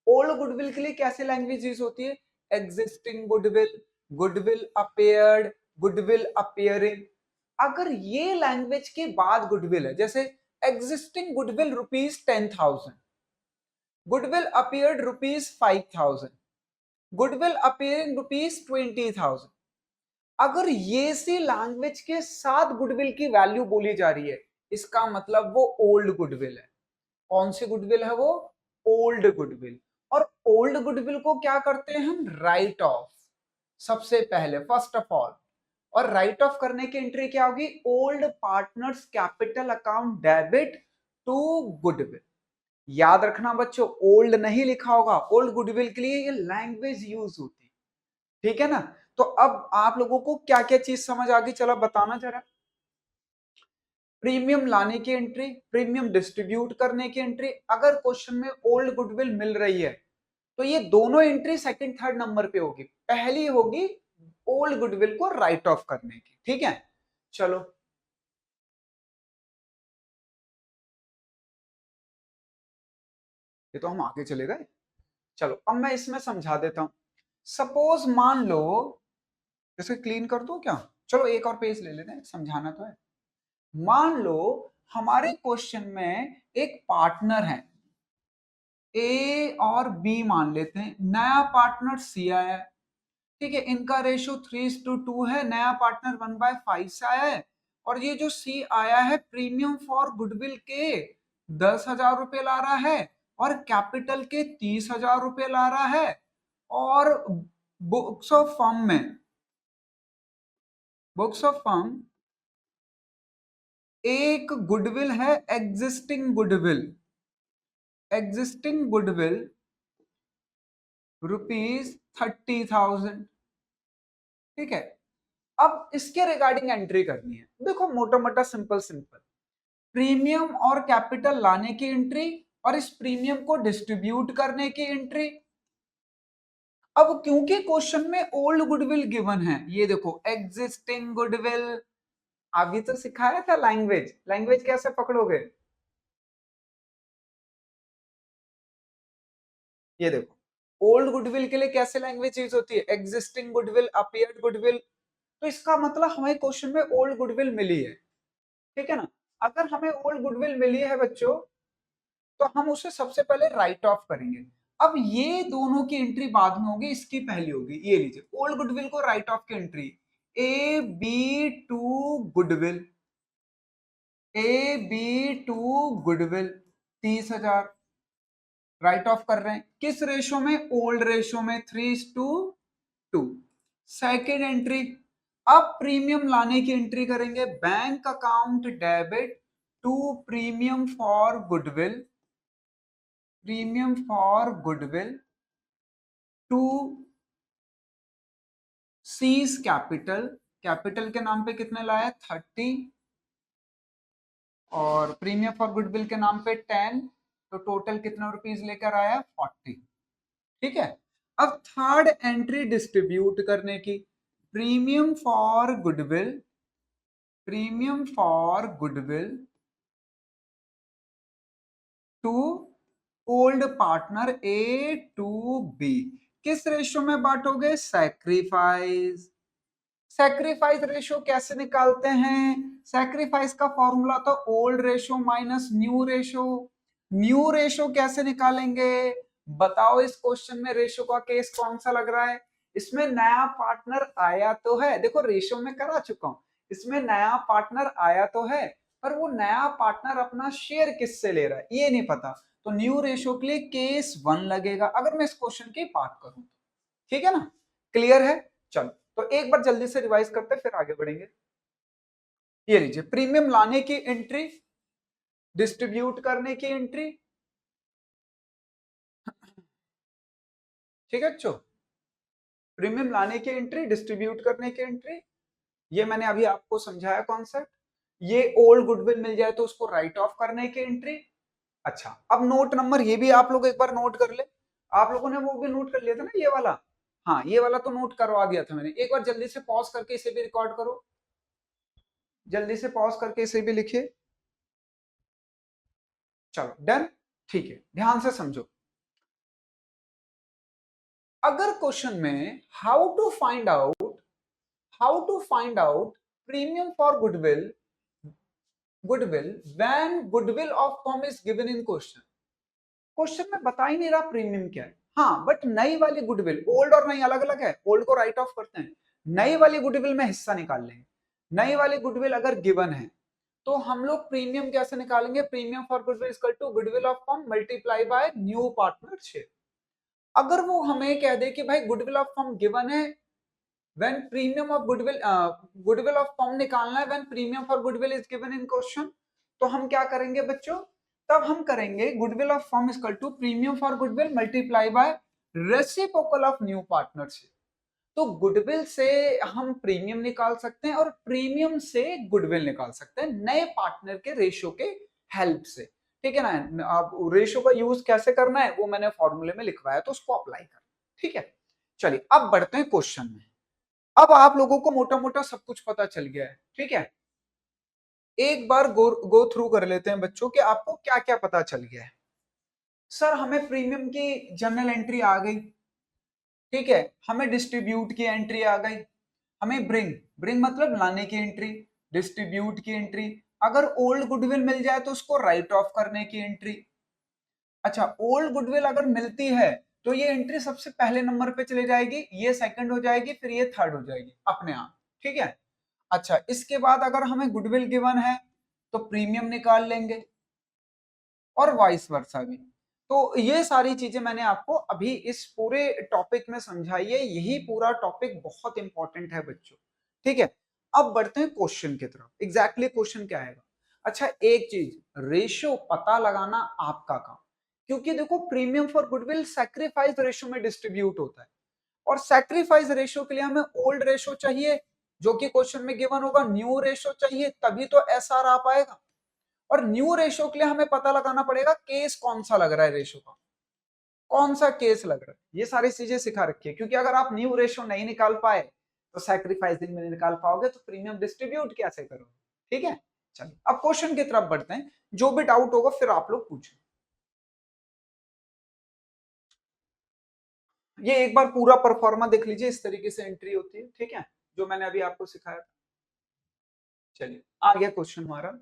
old goodwill के लिए कैसे लैंग्वेज यूज होती है, existing goodwill, goodwill appeared, goodwill appearing. अगर ये लैंग्वेज के बाद गुडविल है, जैसे existing goodwill ₹10,000, goodwill appeared ₹5,000, goodwill appearing ₹20,000, अगर ये सी लैंग्वेज के साथ गुडविल की वैल्यू बोली जा रही है, इसका मतलब वो ओल्ड गुडविल है। कौन सी गुडविल है वो, ओल्ड गुडविल। और ओल्ड गुडविल को क्या करते हैं हम, राइट ऑफ, सबसे पहले फर्स्ट ऑफ ऑल, और राइट ऑफ करने की एंट्री क्या होगी, old partners capital account debit to goodwill. याद रखना बच्चों, ओल्ड नहीं लिखा होगा, ओल्ड गुडविल के लिए ये लैंग्वेज यूज होती है, ठीक है ना। तो अब आप लोगों को क्या क्या चीज समझ आ गई, चलो बताना जरा। प्रीमियम लाने की एंट्री, प्रीमियम डिस्ट्रीब्यूट करने की एंट्री, अगर क्वेश्चन में ओल्ड गुडविल मिल रही है तो ये दोनों एंट्री सेकंड थर्ड नंबर पे होगी, पहली होगी ओल्ड गुडविल को राइट ऑफ करने की, ठीक है। चलो ये तो हम आगे चले गए, चलो अब मैं इसमें समझा देता हूं। सपोज मान लो, इसे क्लीन कर दो क्या, चलो एक और पेज ले लेते हैं, समझाना तो है। मान लो हमारे क्वेश्चन में एक पार्टनर है, ए और बी मान लेते हैं, नया पार्टनर सी आया है, ठीक है, इनका रेशियो 3:2 है, नया पार्टनर 1/5 से आया है, और ये जो सी आया है प्रीमियम फॉर गुडविल के 10,000 रुपए ला रहा है और कैपिटल के 30,000 रुपए ला रहा है, और बुक्स ऑफ फर्म में, बुक्स ऑफ फर्म एक गुडविल है, एग्जिस्टिंग गुडविल, एग्जिस्टिंग गुडविल ₹30,000, ठीक है। अब इसके रिगार्डिंग एंट्री करनी है, देखो मोटा मोटा सिंपल सिंपल, प्रीमियम और कैपिटल लाने की एंट्री और इस प्रीमियम को डिस्ट्रीब्यूट करने की एंट्री। अब क्योंकि क्वेश्चन में ओल्ड गुडविल गिवन है, ये देखो एग्जिस्टिंग गुडविल, अभी तो सिखाया था लैंग्वेज, लैंग्वेज कैसे पकड़ोगे, ये देखो ओल्ड गुडविल के लिए कैसे लैंग्वेज यूज होती है, एग्जिस्टिंग गुडविल, अपीयर्ड गुडविल, तो इसका मतलब हमें क्वेश्चन में ओल्ड गुडविल मिली है, ठीक है ना। अगर हमें ओल्ड गुडविल मिली है बच्चों, तो हम उसे सबसे पहले राइट ऑफ करेंगे। अब ये दोनों की एंट्री बाद में होगी, इसकी पहली होगी, ये लीजिए ओल्ड गुडविल को राइट ऑफ की entry, A B to goodwill, A B to goodwill 30,000 write off कर रहे हैं, किस रेशो में, ओल्ड रेशो में 3:2। सेकेंड एंट्री, अब प्रीमियम लाने की एंट्री करेंगे, bank account debit to premium for goodwill, premium for goodwill to C's capital, capital के नाम पे कितने लाया 30 और प्रीमियम फॉर गुडविल के नाम पे 10, तो टोटल कितना रुपीस लेकर आया 40, ठीक है। अब थर्ड एंट्री डिस्ट्रीब्यूट करने की, premium for goodwill, premium for goodwill to old partner A to B, किस रेशो में बांटोगे, सैक्रिफाइस। सैक्रिफाइस रेशो कैसे निकालते हैं, सैक्रिफाइस का फॉर्मूला तो old ratio minus new ratio, new ratio कैसे निकालेंगे, बताओ इस क्वेश्चन में रेशो का केस कौन सा लग रहा है, इसमें नया पार्टनर आया तो है, देखो रेशो में करा चुका हूं, इसमें नया पार्टनर आया तो है, पर वो नया पार्टनर अपना शेयर किससे ले रहा है ये नहीं पता, तो न्यू रेशो के लिए केस 1 लगेगा अगर मैं इस क्वेश्चन की बात करूं, ठीक है ना, क्लियर है। चलो तो एक बार जल्दी से रिवाइज करते हैं फिर आगे बढ़ेंगे। ये लीजिए प्रीमियम लाने की एंट्री, डिस्ट्रीब्यूट करने की एंट्री, ठीक है बच्चों, प्रीमियम लाने की एंट्री, डिस्ट्रीब्यूट करने की एंट्री, ये मैंने अभी आपको समझाया कॉन्सेप्ट। ये ओल्ड गुडविल मिल जाए तो उसको राइट ऑफ करने की एंट्री। अच्छा अब नोट नंबर ये भी आप लोग एक बार नोट कर ले, आप लोगों ने वो भी नोट कर लिया था ना ये वाला, हाँ ये वाला तो नोट करवा दिया था मैंने, एक बार जल्दी से पॉज करके इसे भी रिकॉर्ड करो, जल्दी से पॉज करके इसे भी लिखिए। चलो डन, ठीक है, ध्यान से समझो। अगर क्वेश्चन में how to find out premium for goodwill, goodwill when goodwill of firm is given in question, question में बता ही नहीं रहा प्रीमियम क्या है, हाँ बट नई वाली गुडविल, ओल्ड और नई अलग अलग है, ओल्ड को राइट ऑफ करते हैं, नई वाली गुडविल में हिस्सा निकाल लेंगे, नई वाली गुडविल अगर गिवन है तो हम लोग प्रीमियम कैसे निकालेंगे, premium for goodwill equal to goodwill of firm multiply by new partnership. अगर वो हमें कह दे कि भाई गुडविल ऑफ फर्म गिवन है, when premium of goodwill, goodwill of firm निकालना है when premium for goodwill is given in question, तो हम क्या करेंगे बच्चों, तब हम करेंगे goodwill of firm equal to premium for goodwill multiply by reciprocal of new partnership. तो गुडविल से हम प्रीमियम निकाल सकते हैं और प्रीमियम से गुडविल निकाल सकते हैं नए पार्टनर के रेशियो के हेल्प से, ठीक है ना। आप रेशियो का यूज कैसे करना है वो मैंने फॉर्मूले में लिखवाया तो उसको अप्लाई कर, ठीक है। चलिए अब बढ़ते हैं क्वेश्चन में, अब आप लोगों को मोटा मोटा सब कुछ पता चल गया है, ठीक है। एक बार गो थ्रू कर लेते हैं बच्चों कि आपको क्या क्या पता चल गया है। सर हमें प्रीमियम की जर्नल एंट्री आ गई, ठीक है, हमें डिस्ट्रीब्यूट की एंट्री आ गई, हमें ब्रिंग, ब्रिंग मतलब लाने की एंट्री, डिस्ट्रीब्यूट की एंट्री, अगर ओल्ड गुडविल मिल जाए तो उसको राइट ऑफ करने की एंट्री। अच्छा, ओल्ड गुडविल अगर मिलती है तो ये एंट्री सबसे पहले नंबर पे चली जाएगी, ये सेकंड हो जाएगी, फिर ये थर्ड हो जाएगी अपने आप, ठीक है। अच्छा, इसके बाद अगर हमें गुडविल गिवन है तो प्रीमियम निकाल लेंगे और वाइस वर्सा भी। तो ये सारी चीजें मैंने आपको अभी इस पूरे टॉपिक में समझाई है, यही पूरा टॉपिक बहुत इंपॉर्टेंट है बच्चों, ठीक है। अब बढ़ते हैं क्वेश्चन की तरफ, एग्जैक्टली क्वेश्चन क्या आएगा। अच्छा, एक चीज, रेशियो पता लगाना आपका काम, क्योंकि देखो premium for goodwill sacrifice ratio में डिस्ट्रीब्यूट होता है, और सैक्रिफाइस रेशियो के लिए हमें ओल्ड रेशियो चाहिए जो कि क्वेश्चन में गिवन होगा, न्यू रेशियो चाहिए, तभी तो एसआर आ पाएगा। और न्यू रेशियो के लिए हमें पता लगाना पड़ेगा केस कौन सा लग रहा है, रेशियो का कौन सा केस लग रहा है, ये सारी चीजें सिखा रखी है। क्योंकि अगर आप न्यू रेशियो नहीं निकाल पाए तो सैक्रिफाइसिंग में नहीं निकाल पाओगे, तो प्रीमियम डिस्ट्रीब्यूट कैसे करोगे, ठीक है। चलिए अब क्वेश्चन की तरफ बढ़ते हैं, जो भी डाउट होगा फिर आप लोग पूछें। ये एक बार पूरा परफॉर्मा देख लीजिए, इस तरीके से एंट्री होती है, ठीक है, जो मैंने अभी आपको सिखाया था। चलिए आ गया क्वेश्चन हमारा,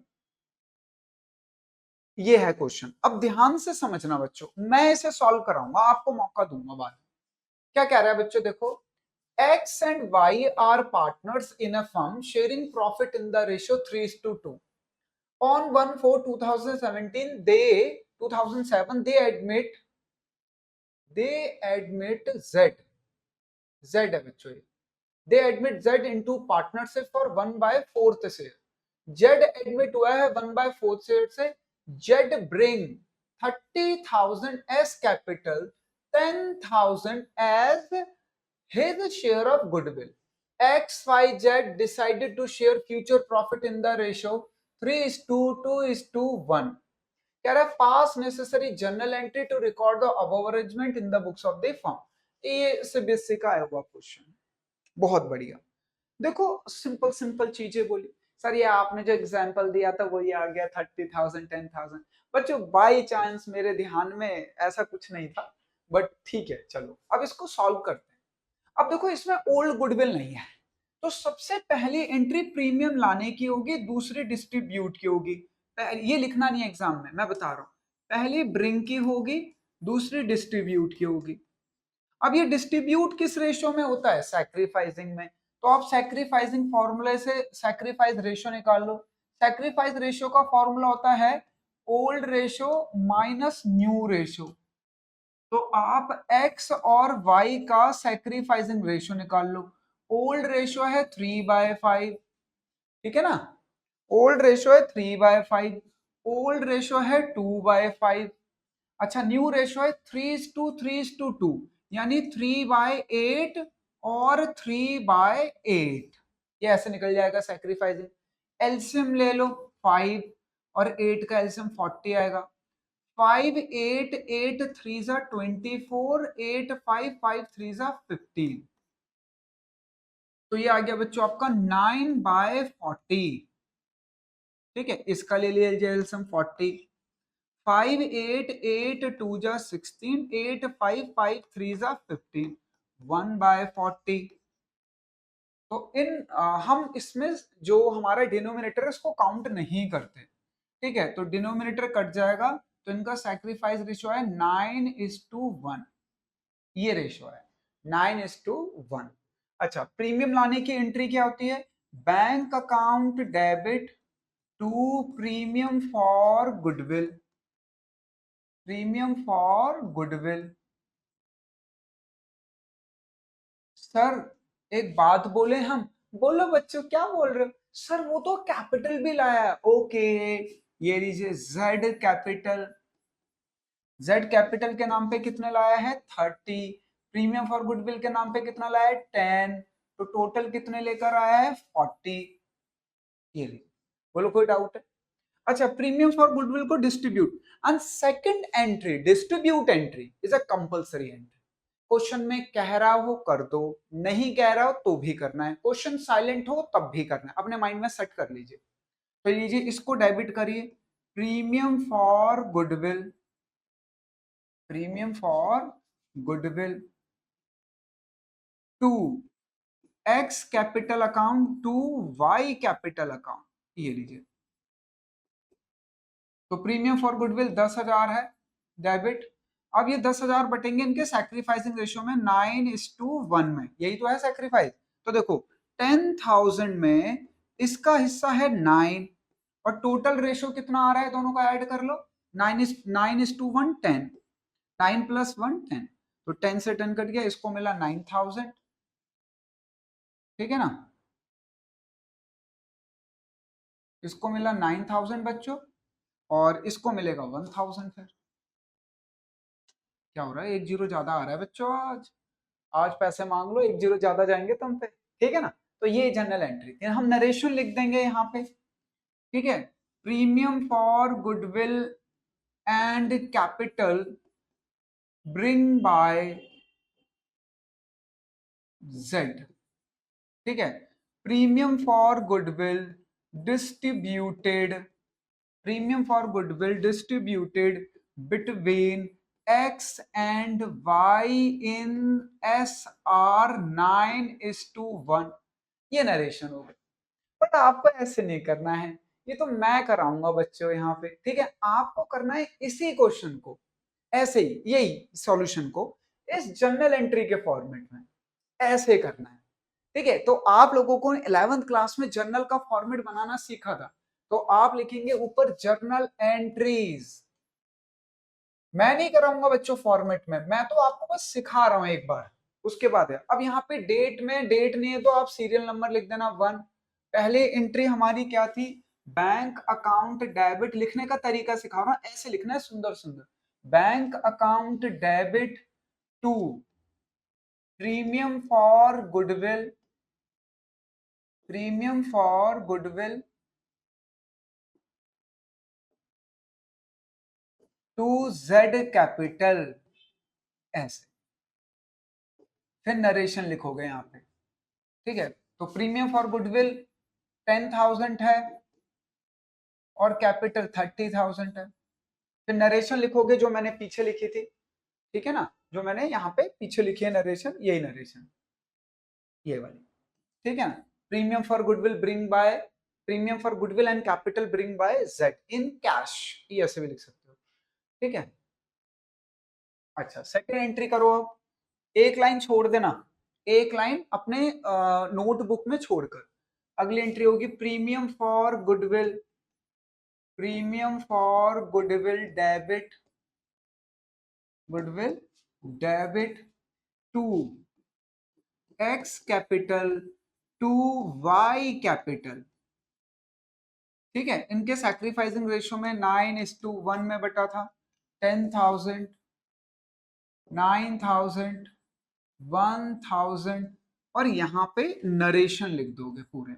ये है क्वेश्चन। अब ध्यान से समझना बच्चों, मैं इसे सॉल्व कराऊंगा, आपको मौका दूंगा बाद में। क्या कह रहा है बच्चों, देखो, X and Y are partners in a firm sharing profit in the ratio 3:2. On 1/4/2017, 2007 they admit Z है बच्चों ये, they admit Z into partnership for 1/4 share. Z admit हुआ है 1/4 शेयर से, Z bring 30,000 as capital, 10,000 as his share of goodwill. XYZ decided to share future profit in the ratio 3:2:1. कह रहा है pass necessary journal entry to record the above arrangement in the books of the firm. ये CBSE का आया हुआ question, बहुत बढ़िया। देखो सिंपल सिंपल चीजें बोली सर, ये आपने जो एग्जांपल दिया था वही आ गया 30,000 10,000। बच्चों बाय चांस मेरे ध्यान में ऐसा कुछ नहीं था, बट ठीक है चलो अब इसको सॉल्व करते हैं। अब देखो इसमें ओल्ड गुडविल नहीं है, तो सबसे पहली एंट्री प्रीमियम लाने की होगी, दूसरी डिस्ट्रीब्यूट की होगी। ये लिखना नहीं है एग्जाम में, मैं बता रहा हूं, पहली ब्रिंग की होगी, दूसरी डिस्ट्रीब्यूट की होगी। अब ये डिस्ट्रीब्यूट किस रेशियो में होता है, सैक्रिफाइसिंग में। तो आप सैक्रिफाइसिंग फॉर्मूले से सैक्रिफाइस रेशियो निकाल लो। सैक्रिफाइस रेशियो का फॉर्मूला होता है old ratio minus new ratio. तो आप x और y का सैक्रिफाइसिंग रेशियो निकाल लो। ओल्ड रेशियो है 3/5, ठीक है ना, ओल्ड रेशियो है 3/5, ओल्ड रेशियो है 2/5। अच्छा, न्यू रेशियो है 3:3:2, यानी 3/8 और 3/8, ये ऐसे निकल जाएगा सैक्रिफाइसिंग। एलसीएम ले लो 5 और 8 का एलसीएम 40 आएगा। 5 8 8 3 जा 24, 8 5 5 3 जा 15। तो ये आ गया बच्चों आपका 9/40, ठीक है। इसका ले लिया एलसीएम 40। 5 8 8 2 जा 16, 8 5 5 3 जा 15, 1/40। तो हम इसमें जो हमारा डिनोमिनेटर है उसको काउंट नहीं करते, ठीक है, तो डिनोमिनेटर कट जाएगा, तो इनका सैक्रिफाइस रेशियो है 9:1, ये रेशियो है 9:1। अच्छा, प्रीमियम लाने की एंट्री क्या होती है, bank account debit to premium for goodwill, premium for goodwill. Sir एक बात बोले हम, बोलो बच्चों क्या बोल रहे हो सर, वो तो कैपिटल भी लाया है, ओके, ये लीजिए जेड कैपिटल, जेड कैपिटल के नाम पे कितने लाया है 30, प्रीमियम फॉर गुडविल के नाम पे कितना लाया है 10, तो टोटल कितने लेकर आया है 40, ये लीजिए। बोलो कोई डाउट है। अच्छा, प्रीमियम फॉर गुडविल को distribute, and second entry distribute entry is a compulsory entry. Question में कह रहा हो कर दो, नहीं कह रहा हो तो भी करना है, क्वेश्चन साइलेंट हो तब भी करना है, अपने माइंड में सेट कर लीजिए। तो लीजिए इसको डेबिट करिए, premium for goodwill, premium for goodwill to X capital account to Y capital account, ये लीजिए। तो प्रीमियम फॉर गुडविल 10,000 है, डेबिट। अब ये 10,000 बटेंगे इनके सैक्रिफाइसिंग रेशियो में 9:1 में, यही तो है सैक्रिफाइस। तो देखो 10,000 में इसका हिस्सा है 9 और टोटल रेशियो कितना आ रहा है, दोनों का ऐड कर लो। 9:1 10, 9 + 1 10, तो 10 से 10 कट गया, इसको मिला 9,000। ठीक है ना, इसको मिला 9,000 बच्चों और इसको मिलेगा 1,000। फिर क्या हो रहा है, एक जीरो ज्यादा आ रहा है बच्चों आज। आज पैसे मांग लो, एक जीरो ज्यादा जाएंगे तुम पे। ठीक है ना, तो ये जनरल एंट्री थी। हम नरेशन लिख देंगे यहाँ पे। ठीक है, premium for goodwill and capital bring by Z. ठीक है, premium for goodwill distributed, premium for goodwill distributed between X and Y in SR 9:1। ये नरेशन हो गई। बट आपको ऐसे नहीं करना है, ये तो मैं कराऊंगा बच्चों यहाँ पे। ठीक है, आपको करना है इसी क्वेश्चन को ऐसे ही, यही सॉल्यूशन को इस जर्नल एंट्री के फॉर्मेट में ऐसे करना है। ठीक है, तो आप लोगों को 11th क्लास में जर्नल का फॉर्मेट बनाना सीखा था, तो आप लिखेंगे ऊपर जर्नल एंट्रीज। मैं नहीं कराऊंगा बच्चों फॉर्मेट में, मैं तो आपको बस सिखा रहा हूं एक बार, उसके बाद है। अब यहाँ पे डेट में डेट नहीं है तो आप सीरियल नंबर लिख देना 1। पहले एंट्री हमारी क्या थी, बैंक अकाउंट डेबिट। लिखने का तरीका सिखा रहा हूं, ऐसे लिखना है सुंदर सुंदर। Bank account debit to premium for goodwill, premium for goodwill to Z capital, ऐसे। फिर नरेशन लिखोगे यहाँ पे। ठीक है, तो प्रीमियम फॉर गुडविल 10,000 है और कैपिटल 30,000 है। फिर नरेशन लिखोगे जो मैंने पीछे लिखी थी। ठीक है ना, जो मैंने यहाँ पे पीछे लिखी है नरेशन, यही नरेशन, ये वाली। ठीक है ना, premium for goodwill bring by, premium for goodwill and capital bring by Z in cash, ये ऐसे भी लिख सकते हो। ठीक है, अच्छा सेकेंड एंट्री करो। अब एक लाइन छोड़ देना, एक लाइन अपने नोटबुक में छोड़कर। अगली एंट्री होगी premium for goodwill, premium for goodwill debit, goodwill debit to X capital to Y capital. ठीक है, इनके सैक्रिफाइसिंग रेशियो में 9:1 में बटा था। 10,000, 9,000, 1,000 और यहाँ पे नरेशन लिख दोगे पूरे।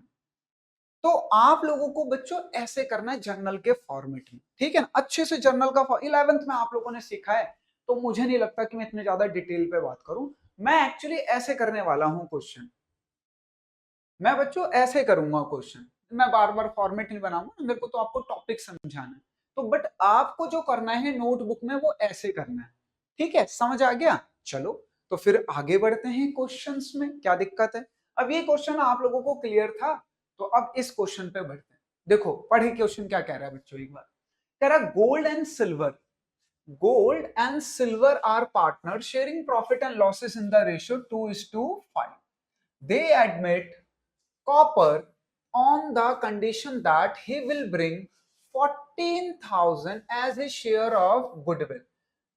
तो आप लोगों को बच्चों ऐसे करना है जर्नल के फॉर्मेट में। ठीक है ना, अच्छे से जर्नल का 11th में आप लोगों ने सीखा है, तो मुझे नहीं लगता कि मैं इतने ज्यादा डिटेल पे बात करूं। मैं एक्चुअली ऐसे करने वाला हूं क्वेश्चन, मैं बच्चों ऐसे करूंगा क्वेश्चन। मैं बार बार फॉर्मेट नहीं बनाऊंगा, मेरे को तो आपको टॉपिक समझाना है। तो बट आपको जो करना है नोटबुक में वो ऐसे करना है। ठीक है, समझ आ गया। चलो तो फिर आगे बढ़ते हैं क्वेश्चंस में, क्या दिक्कत है। अब ये क्वेश्चन आप लोगों को क्लियर था, तो अब इस क्वेश्चन पे बढ़ते हैं। देखो पढ़े क्वेश्चन क्या कह रहा है बच्चों, एक बार कह रहा है gold and silver, gold and silver are partners sharing profit and losses in the ratio 2:5. They admit copper on the condition that he will bring 14,000 as his share of goodwill.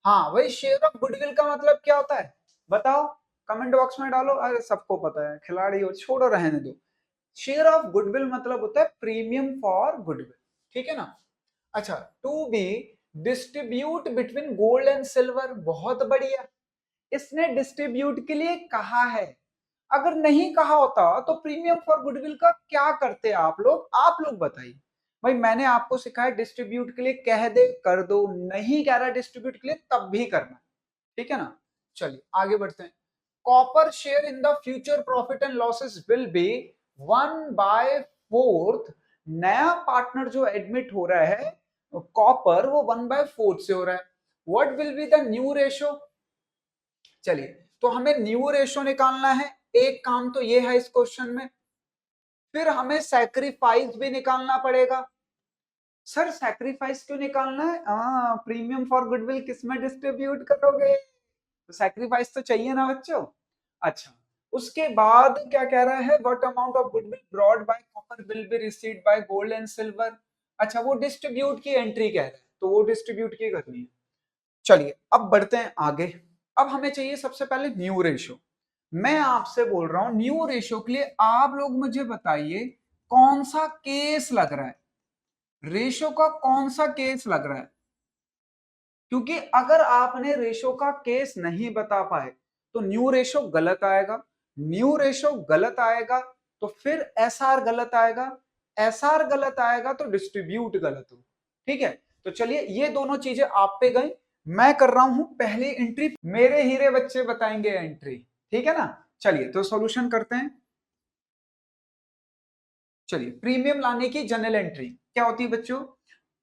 हाँ वही शेयर ऑफ गुडविल का मतलब क्या होता है बताओ, comment box में डालो। अरे सबको पता है, खिलाड़ी हो, छोड़ो रहने दो। शेयर ऑफ गुडविल मतलब होता है प्रीमियम फॉर गुडविल। ठीक है ना, अच्छा to be distribute between gold and silver, बहुत बढ़िया। इसने डिस्ट्रीब्यूट के लिए कहा है, अगर नहीं कहा होता तो प्रीमियम फॉर गुडविल का क्या करते आप लोग बताइए। भाई मैंने आपको सिखाया डिस्ट्रीब्यूट के लिए कह दे कर दो, नहीं कह रहा डिस्ट्रीब्यूट के लिए तब भी करना। ठीक है ना, चलिए आगे बढ़ते हैं। Copper share in the future profit and losses will be 1/4। नया पार्टनर जो एडमिट हो रहा है कॉपर, वो 1/4 से हो रहा है। What will be the new ratio, चलिए तो हमें न्यू रेशो निकालना है। एक काम तो ये है इस क्वेश्चन में, फिर हमें सैक्रिफाइस भी निकालना पड़ेगा। सर सैक्रिफाइस क्यों निकालना है? प्रीमियम फॉर गुडविल किस में डिस्ट्रीब्यूट करोगे? तो सैक्रिफाइस तो चाहिए ना बच्चों। अच्छा, उसके बाद क्या कह रहा है? What amount of goodwill brought by copper will be received by gold and silver. अच्छा, वो डिस्ट्रीब्यूट की एंट्री कह रहे हैं, तो वो डिस्ट्रीब्यूट की करनी है। चलिए अब बढ़ते हैं आगे। अब हमें चाहिए सबसे पहले न्यू रेशो। मैं आपसे बोल रहा हूं न्यू रेशो के लिए आप लोग मुझे बताइए कौन सा केस लग रहा है, रेशो का कौन सा केस लग रहा है? क्योंकि अगर आपने रेशो का केस नहीं बता पाए तो न्यू रेशो गलत आएगा, न्यू रेशो गलत आएगा तो फिर एसआर गलत आएगा, एसआर गलत आएगा तो डिस्ट्रीब्यूट गलत हो। ठीक है, तो चलिए ये दोनों चीजें आप पे गई, मैं कर रहा हूं पहली एंट्री, मेरे हीरे बच्चे बताएंगे एंट्री। ठीक है ना? चलिए तो सॉल्यूशन करते हैं। चलिए, प्रीमियम लाने की जनरल एंट्री क्या होती है बच्चों?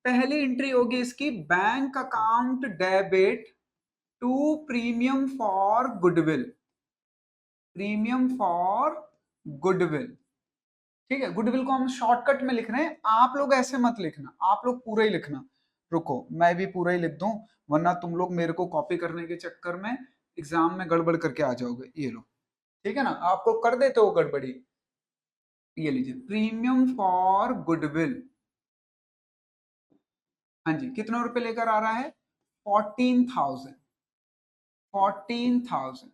पहली एंट्री होगी इसकी bank account debit to premium for goodwill, premium for goodwill. ठीक है, गुडविल को हम शॉर्टकट में लिख रहे हैं, आप लोग ऐसे मत लिखना, आप लोग पूरा ही लिखना। रुको मैं भी पूरा ही लिख दूं, वरना तुम लोग मेरे को कॉपी करने के चक्कर में एग्जाम में गड़बड़ करके आ जाओगे। ये लो, ठीक है ना, आपको कर देते हो गड़बड़ी। ये लीजिए, प्रीमियम फॉर गुडविल। हाँ जी, कितने रुपए लेकर आ रहा है? 14,000, 14,000।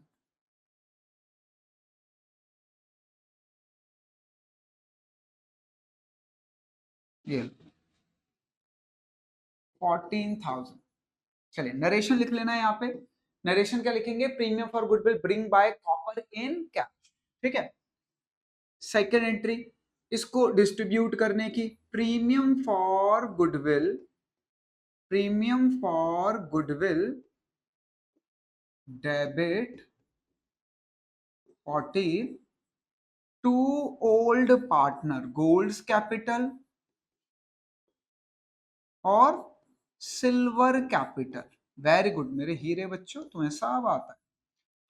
ये 14,000। चलिए नरेशन लिख लेना है यहाँ पे। नरेशन क्या लिखेंगे? Premium for goodwill bring by Copper in cash. ठीक है, सेकेंड एंट्री इसको डिस्ट्रीब्यूट करने की, premium for goodwill, premium for goodwill debit 40 to old partner Gold's capital और सिल्वर कैपिटल। वेरी गुड मेरे हीरे बच्चों, तुम्हें सब आता है।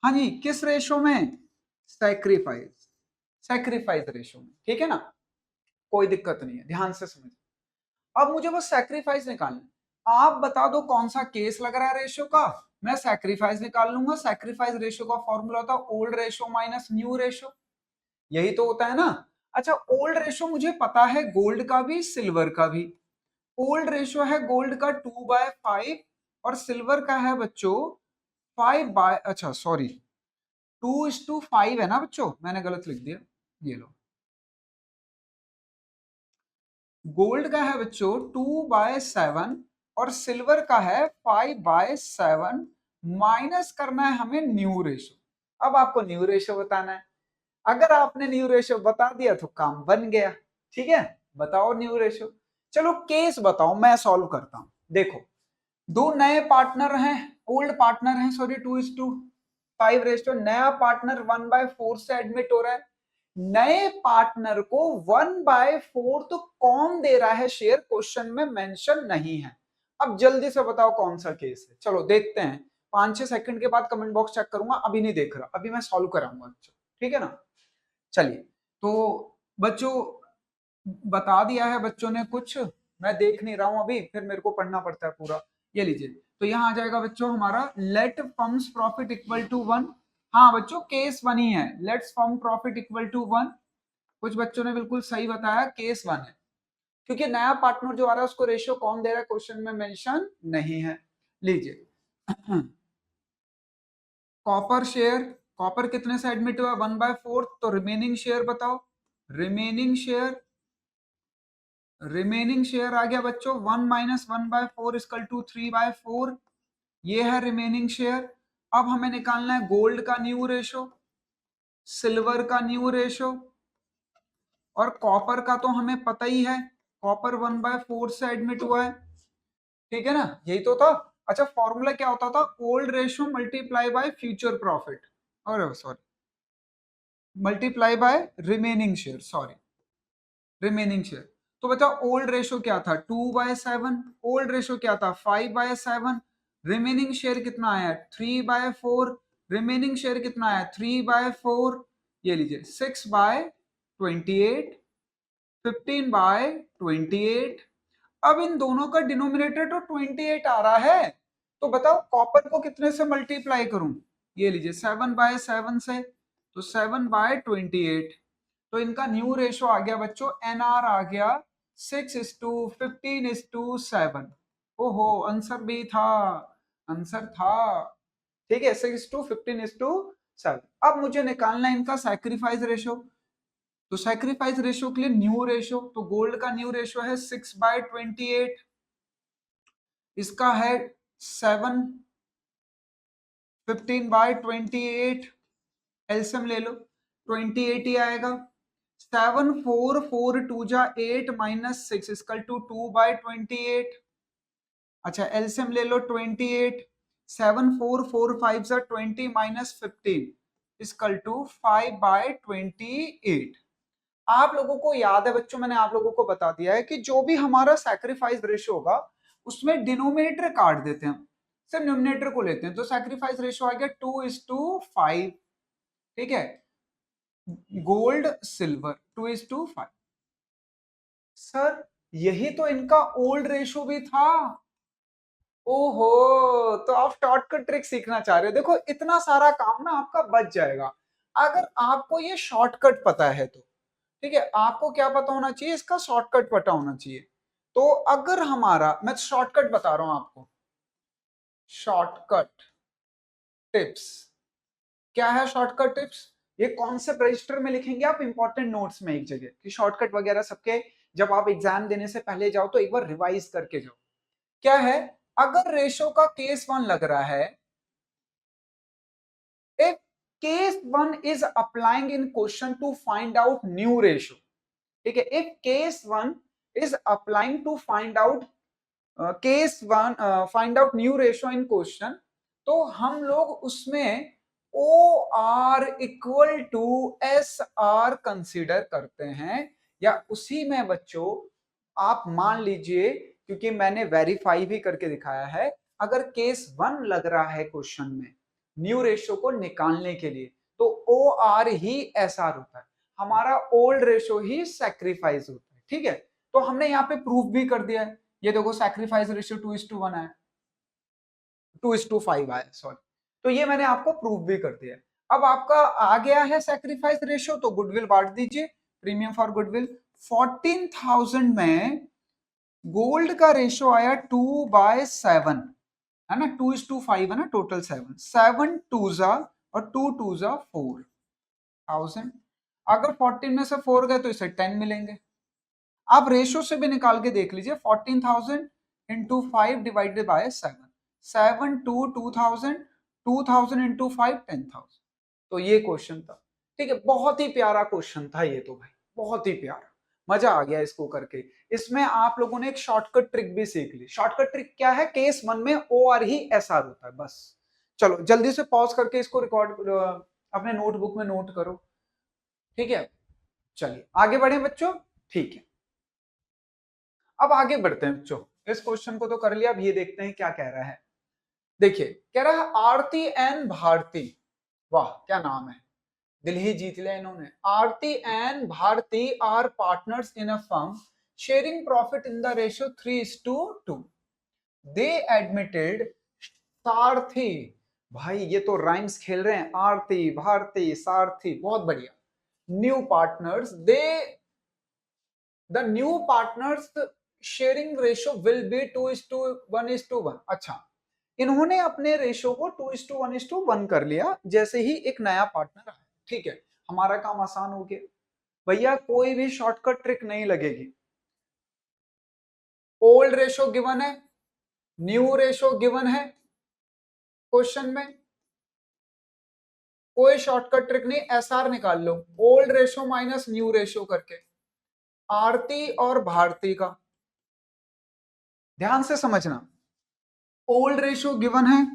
हाँ जी, किस रेशो में? सैक्रिफाइस, सैक्रिफाइस रेशो में। ठीक है ना, कोई दिक्कत नहीं है, ध्यान से समझ। अब मुझे बस सैक्रिफाइस निकालना है, आप बता दो कौन सा केस लग रहा है रेशो का, मैं सैक्रिफाइस निकाल लूंगा। सैक्रिफाइस रेशो का फॉर्मूला होता है old ratio minus new ratio, यही तो होता है ना। अच्छा, ओल्ड रेशो मुझे पता है गोल्ड का भी सिल्वर का भी। ओल्ड रेशो है गोल्ड का 2/5 और सिल्वर का है बच्चों 5/, अच्छा सॉरी 2:5 है ना बच्चों, मैंने गलत लिख दिया। ये लो, गोल्ड का है बच्चों 2/7 और सिल्वर का है 5/7। माइनस करना है हमें न्यू रेशो। अब आपको न्यू रेशो बताना है, अगर आपने न्यू रेशो बता दिया तो काम बन गया। ठीक है, बताओ न्यू रेशो। चलो केस बताओ, मैं सॉल्व करता हूं। देखो, दो नए पार्टनर हैं, ओल्ड पार्टनर हैं, सॉरी 2:5 रेशो, नया पार्टनर 1/4 से एडमिट हो रहा है। नए पार्टनर को 1/4 तो कौन दे रहा है शेयर, क्वेश्चन में मेंशन नहीं है। अब जल्दी से बताओ कौन सा केस है, चलो देखते हैं। 5-6 सेकंड के बाद कमेंट बॉक्स चेक करूंगा, अभी नहीं देख रहा, अभी मैं सॉल्व कराऊंगा। ठीक है ना? चलिए तो बच्चों बता दिया है बच्चों ने कुछ, मैं देख नहीं रहा हूं अभी, फिर मेरे को पढ़ना पड़ता है पूरा। ये लीजिए, तो यहाँ आ जाएगा बच्चों हमारा let firm's profit equal to 1। हाँ बच्चों केस 1 ही है, let's firm profit equal to 1। कुछ बच्चों ने बिल्कुल सही बताया, केस 1 है, क्योंकि नया पार्टनर जो आ रहा है उसको रेशियो कौन दे रहा है क्वेश्चन में मेंशन नहीं है। लीजिए कॉपर शेयर, कॉपर कितने से एडमिट हुआ? 1/4, तो रिमेनिंग शेयर बताओ। रिमेनिंग शेयर, रिमेनिंग शेयर आ गया बच्चों 1 माइनस 1/4 इक्वल टू 3/4। ये है रिमेनिंग शेयर। अब हमें निकालना है गोल्ड का न्यू रेशो, सिल्वर का न्यू रेशो और कॉपर का तो हमें पता ही है, कॉपर 1/4 से एडमिट हुआ है। ठीक है ना, यही तो था। अच्छा, फॉर्मूला क्या होता था? Old ratio multiply by future profit, और sorry multiply by remaining share, sorry remaining share. तो बता ओल्ड रेशो क्या था? 2/7, ओल्ड रेशो क्या था? 5/7। रिमेनिंग शेयर कितना आया? 3/4। रिमेनिंग शेयर कितना आया? 3/4। ये लीजिए 6/28, 15/28। अब इन दोनों का डिनोमिनेटर तो 28 आ रहा है, तो बताओ कॉपर को कितने से मल्टीप्लाई करूं? ये लीजिए 7/7 से, तो 7/28, तो इनका न्यू रेशो आ गया बच्चों, एनआर आ गया 6:15:7। ओहो, आंसर भी था, आंसर था। ठीक है, 6:15:7। अब मुझे निकालना है इनका सैक्रिफाइस रेशो। तो सैक्रिफाइस रेशो के लिए न्यू रेशो, तो गोल्ड का न्यू रेशो है 6/28, इसका है 7, 15/28, एलसीएम ले लो, 28 ही आएगा। 7 4 4 2 जा 8 -6 इक्वल टू 2/28। अच्छा, एलसीएम ले लो 28, 7 4 4 5 जा 20 -15 इक्वल टू 5/28। आप लोगों को याद है बच्चों, मैंने आप लोगों को बता दिया है कि जो भी हमारा सैक्रिफाइस रेशियो होगा उसमें डिनोमिनेटर काट देते हैं, सिर्फ न्यूमिनेटर को लेते हैं। तो सैक्रिफाइस रेशियो आ गया 2:5। ठीक है, गोल्ड सिल्वर 2:5। सर यही तो इनका ओल्ड रेशियो भी था। ओहो, तो आप शॉर्टकट ट्रिक सीखना चाह रहे हो। देखो इतना सारा काम ना आपका बच जाएगा अगर आपको ये शॉर्टकट पता है तो। ठीक है, आपको क्या पता होना चाहिए? इसका शॉर्टकट पता होना चाहिए। तो अगर हमारा, मैं शॉर्टकट बता रहा हूं आपको, शॉर्टकट टिप्स क्या है? शॉर्टकट टिप्स ये कॉन्सेप्ट रजिस्टर में लिखेंगे आप, इंपॉर्टेंट नोट्स में एक जगह, कि शॉर्टकट वगैरह सबके जब आप एग्जाम देने से पहले जाओ तो एक बार रिवाइज करके जाओ। क्या है? अगर रेशो का केस 1 लग रहा है, if case 1 is applying in question to find out new ratio, ठीक है, if case 1 is applying to find out case 1 find out new ratio in question, तो हम लोग उसमें O R equal to S R consider करते हैं, या उसी में बच्चों आप मान लीजिए, क्योंकि मैंने वेरीफाई भी करके दिखाया है, अगर केस 1 लग रहा है क्वेश्चन में न्यू रेशियो को निकालने के लिए, तो ओ आर ही एस आर होता है, हमारा ओल्ड रेशियो ही सैक्रिफाइस होता है। ठीक है, तो हमने यहाँ पे प्रूफ भी कर दिया है। ये देखो सैक्रिफाइस रेशियो 2:1 आया, 2:5 आया, सॉरी। तो ये मैंने आपको प्रूफ भी कर दिया है। अब आपका आ गया है सैक्रिफाइस रेशियो, तो गुडविल बांट दीजिए, प्रीमियम फॉर गुडविल। 14,000 में गोल्ड का रेशियो आया 2/7, है ना, 2:5 है ना, टोटल 7, 7 2 जा और 2 2 जा 4,000। अगर 14 में से 4 गए तो इसे 10 मिलेंगे। आप रेशियो से भी निकाल के देख लीजिए, 14,000 इंटू 5 डिवाइडेड बाय 7, 7 2 2,000, 2,000 इंटू 5 10,000। तो ये क्वेश्चन था। ठीक है, बहुत ही प्यारा क्वेश्चन था ये तो भाई, बहुत ही प्यारा, मजा आ गया इसको करके। इसमें आप लोगों ने एक शॉर्टकट ट्रिक भी सीख ली। शॉर्टकट ट्रिक क्या है? केस 1 में ओ आर ही एस आर होता है, बस। चलो जल्दी से पॉज करके इसको रिकॉर्ड अपने नोटबुक में नोट करो। ठीक है, चलिए आगे बढ़े बच्चों। ठीक है, अब आगे बढ़ते हैं बच्चों। इस क्वेश्चन को तो कर लिया, अब ये देखते हैं क्या कह रहा है। देखिए, कह रहा है आरती एंड भारती, वाह क्या नाम है, दिल ही जीत लिया इन्होंने। Aarti and Bharti are partners in a firm sharing profit in the ratio 3:2। They admitted Sarathi, भाई ये तो राइम्स खेल रहे हैं, आरती भारती सारथी, बहुत बढ़िया। New partners, they the new partners sharing ratio will be 2:1:1। अच्छा, इन्होंने अपने रेशियो को 2:1:1 कर लिया जैसे ही एक नया पार्टनर आया। ठीक है, हमारा काम आसान हो गया भैया, कोई भी शॉर्टकट ट्रिक नहीं लगेगी। ओल्ड रेशियो गिवन है, न्यू रेशियो गिवन है क्वेश्चन में, कोई शॉर्टकट ट्रिक नहीं, एसआर निकाल लो, old ratio minus new ratio करके, आरती और भारती का। ध्यान से समझना, ओल्ड रेशियो गिवन है,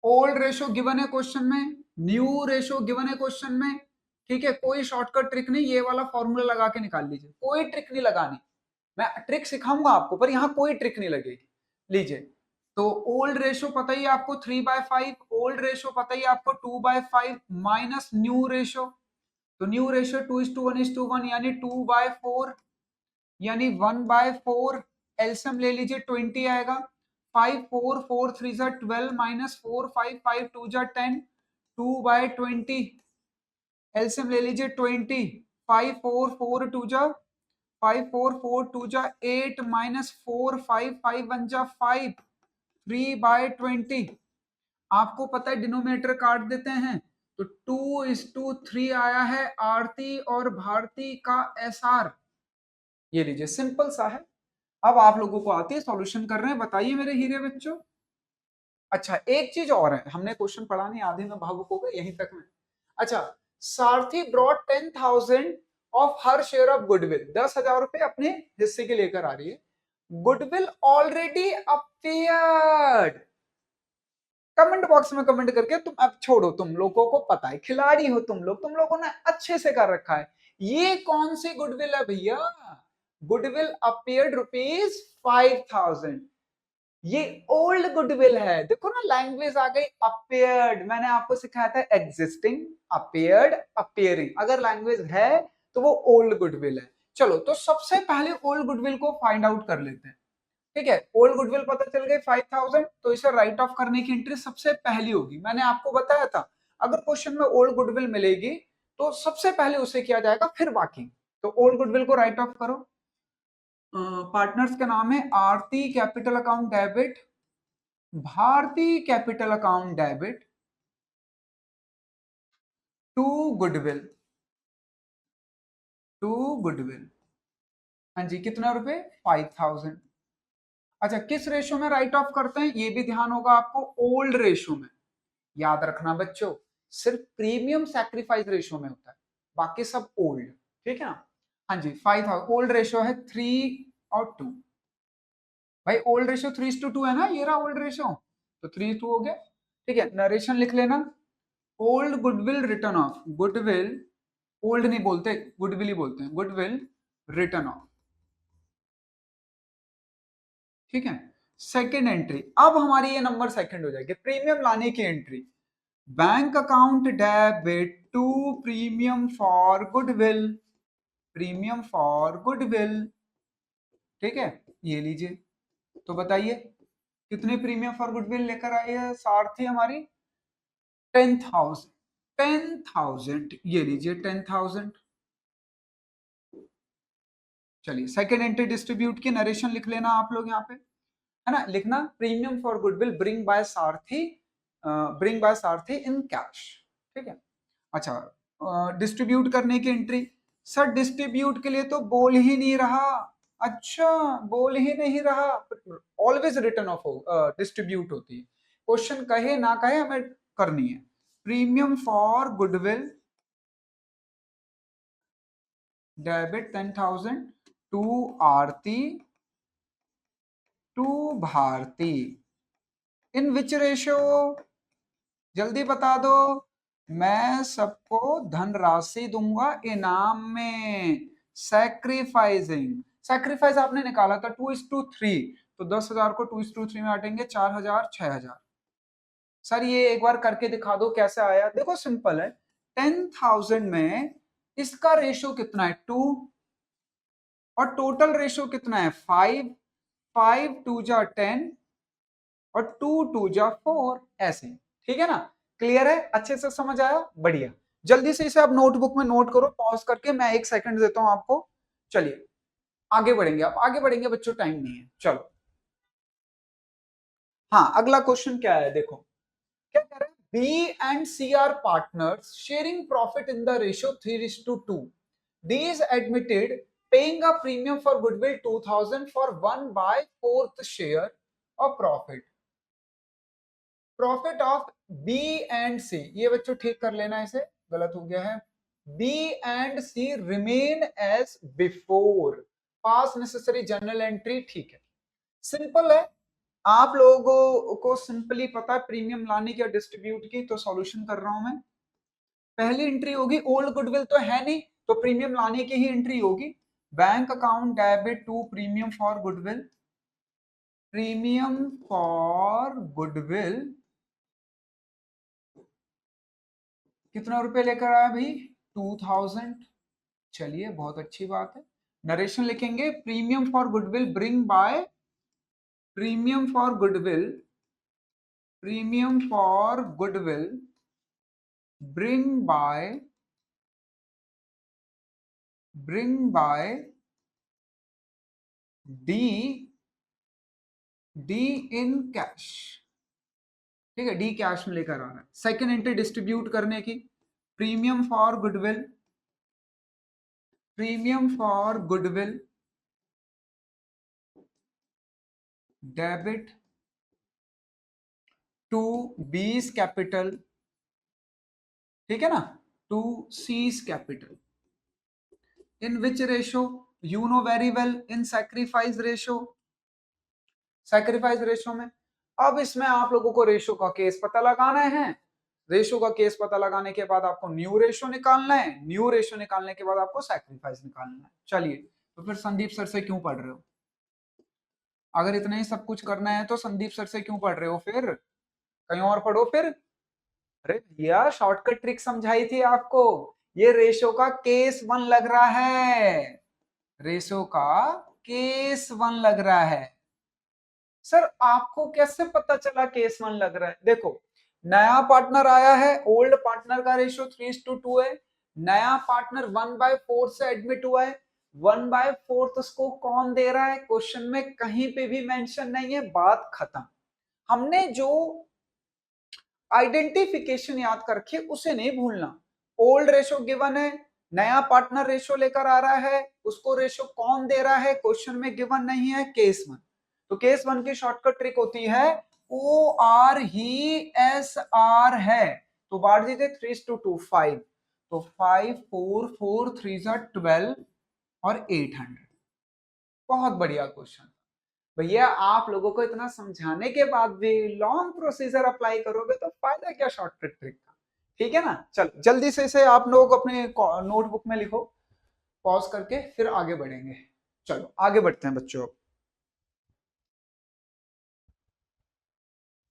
ओल्ड रेशियो गिवन है क्वेश्चन में, न्यू रेशियो गिवन है क्वेश्चन में। ठीक है, कोई शॉर्टकट ट्रिक नहीं, ये वाला फॉर्मूला लगा के निकाल लीजिए, कोई ट्रिक नहीं लगानी। मैं ट्रिक सिखाऊंगा आपको पर यहां कोई ट्रिक नहीं लगेगी। लीजिए, तो ओल्ड रेशियो पता ही आपको 3/5, ओल्ड रेशियो पता ही आपको 2/5 माइनस न्यू रेशियो, तो न्यू रेशियो 2:1:1 यानी 2/4। यानी 1/4 एलसीएम ले लीजिए 20 आएगा। 5 4 4 3 जा 12 माइनस 4 5 5 2 जा 10 2/20 एलसीएम ले लीजिए 20। 5 4 4 2 जा 5 4 4 2 जा 8 माइनस 4 5 5 1 जा 5 3/20। आपको पता है डिनोमिनेटर काट देते हैं तो 2:3 आया है आरती और भारती का एसआर। ये लीजिए सिंपल सा है। अब आप लोगों को आती है सॉल्यूशन कर रहे हैं, बताइए मेरे हीरे बच्चों। अच्छा एक चीज और है, हमने क्वेश्चन पढ़ा नहीं, आधे में भावुक हो गए यहीं तक में। अच्छा, सारथी brought 10,000 of her share of goodwill, 10,000 रुपए अपने हिस्से के लेकर आ रही है। Goodwill already appeared. Comment box में कमेंट करके तुम, अब छोड़ो, तुम लोगों को पता है खिलाड़ी हो तुम लोगों ने अच्छे से कर रखा है। ये कौन सी गुडविल है भैया? Goodwill appeared ₹5,000। ये ओल्ड गुडविल है। देखो ना लैंग्वेज आ गई अपीयर्ड। मैंने आपको सिखाया था एग्जिस्टिंग, अपीयर्ड, अपीयरिंग। अगर लैंग्वेज है तो वो ओल्ड गुडविल है। चलो तो सबसे पहले ओल्ड गुडविल को फाइंड आउट कर लेते हैं। ठीक है, ओल्ड गुडविल पता चल गई 5,000, तो इसे राइट ऑफ करने की एंट्री सबसे पहली होगी। मैंने आपको बताया था अगर क्वेश्चन में ओल्ड गुडविल मिलेगी तो सबसे पहले उसे किया जाएगा फिर बाकी। तो ओल्ड गुडविल को राइट ऑफ करो। पार्टनर्स का नाम है Aarti capital account debit, Bharti capital account debit to goodwill, to goodwill. हाँ जी, कितना रुपए? 5,000। अच्छा किस रेशो में राइट ऑफ करते हैं ये भी ध्यान होगा आपको, ओल्ड रेशो में। याद रखना बच्चों, सिर्फ प्रीमियम सैक्रिफाइस रेशो में होता है, बाकी सब ओल्ड। ठीक है ना? हाँ जी 5,000 ओल्ड रेशो है 3:2। भाई ओल्ड रेशो 3:2 है ना, ये रहा ओल्ड रेशो, तो 3:2 हो गया। ठीक है, नरेशन लिख लेना। Old goodwill return of, goodwill old नहीं बोलते, गुडविल ही बोलते हैं, गुडविल रिटर्न ऑफ। ठीक है, सेकेंड एंट्री। अब हमारी ये नंबर सेकंड हो जाएगी, प्रीमियम लाने की entry. Bank account debit to premium for goodwill, premium for goodwill. ठीक है, ये लीजिए। तो बताइए कितने प्रीमियम फॉर गुडविल लेकर आई है सारथी हमारी? 10,000। 10,000, ये लीजिए 10,000। चलिए सेकेंड एंट्री डिस्ट्रीब्यूट की नरेशन लिख लेना आप लोग यहाँ पे, है ना, लिखना premium for goodwill bring by Sarathi, bring by Sarathi in cash. ठीक है। अच्छा डिस्ट्रीब्यूट करने की एंट्री, सर डिस्ट्रीब्यूट के लिए तो बोल ही नहीं रहा। अच्छा बोल ही नहीं रहा, ऑलवेज रिटर्न ऑफ डिस्ट्रीब्यूट होती है, क्वेश्चन कहे ना कहे हमें करनी है। Premium for goodwill debit 10,000 to Aarti to Bharti, in which ratio? जल्दी बता दो। मैं सबको धनराशि दूंगा इनाम में, सैक्रिफाइसिंग। सैक्रिफाइस आपने निकाला था 2:3, तो 10,000 को 2:3 में बांटेंगे, 4,000 6,000। सर ये एक बार करके दिखा दो कैसे आया। देखो सिंपल है, 10,000 में इसका रेशो कितना है 2, और टोटल रेशो कितना है 5, 5 2 जा 10 और 2 2 जा 4, ऐसे। ठीक है ना? क्लियर है? अच्छे से समझ आया? बढ़िया। जल्दी से इसे आप नोटबुक में नोट करो, पॉज करके मैं 1 सेकंड देता हूं आपको। चलिए आगे बढ़ेंगे, आप आगे बढ़ेंगे बच्चों, टाइम नहीं है। चलो हाँ अगला क्वेश्चन क्या है देखो, क्या कह रहे हैं, B and C are partners sharing profit in the ratio 3:2। D is admitted paying a premium for goodwill 2,000 for 1/4 share of profit. Profit of B and C, ये बच्चों ठीक कर लेना, इसे गलत हो गया है। B and C remain as before, pass necessary journal entry. ठीक है, सिंपल है, आप लोगों को सिंपली पता है प्रीमियम लाने की और डिस्ट्रीब्यूट की, तो सॉल्यूशन कर रहा हूं मैं। पहली एंट्री होगी, ओल्ड गुडविल तो है नहीं तो प्रीमियम लाने की ही एंट्री होगी। Bank account debit to premium for goodwill, premium for goodwill कितना रुपए लेकर आया भाई? 2,000। चलिए बहुत अच्छी बात है, नरेशन लिखेंगे, premium for goodwill bring by, premium for goodwill, premium for goodwill bring by D in cash, ठीक है, डी कैश में लेकर आना है। सेकेंड एंट्री डिस्ट्रीब्यूट करने की, premium for goodwill, premium for goodwill debit to B's capital, ठीक है ना, to C's capital, in which ratio, you know very well, in sacrifice ratio, sacrifice ratio में। अब इसमें आप लोगों को रेशो का केस पता लगाना है। रेशो का केस पता लगाने के बाद आपको न्यू रेशो निकालना है, न्यू रेशो निकालने के बाद आपको सैक्रिफाइस निकालना है। चलिए, तो फिर संदीप सर से क्यों पढ़ रहे हो? अगर इतना ही सब कुछ करना है तो संदीप सर से क्यों पढ़ रहे हो? फिर कहीं और पढ़ो फिर। अरे भैया, शॉर्टकट ट्रिक समझाई थी आपको, ये रेशो का केस वन लग रहा है, रेशो का केस वन लग रहा है। सर आपको कैसे पता चला केस वन लग रहा है? देखो, नया पार्टनर आया है, ओल्ड पार्टनर का रेशियो 3:2 है, नया पार्टनर 1/4 से एडमिट हुआ है, 1/4 उसको कौन दे रहा है? क्वेश्चन में कहीं पे भी मेंशन नहीं है, बात खत्म। हमने जो आइडेंटिफिकेशन याद कर रखी उसे नहीं भूलना। ओल्ड रेशो गिवन है, नया पार्टनर रेशो लेकर आ रहा है, उसको रेशो कौन दे रहा है क्वेश्चन में गिवन नहीं है, केस वन। तो केस वन की शॉर्टकट ट्रिक होती है ओ आर ही एस आर है, तो बांट दीजिए 3:2 5, तो 5 4 4 3 12 और 800। बहुत बढ़िया क्वेश्चन। भैया आप लोगों को इतना समझाने के बाद भी लॉन्ग प्रोसीजर अप्लाई करोगे तो फायदा क्या शॉर्टकट ट्रिक का? ठीक है ना। चल जल्दी से इसे आप लोग अपने नोटबुक में लिखो, पॉज करके फिर आगे बढ़ेंगे। चलो आगे बढ़ते हैं बच्चों।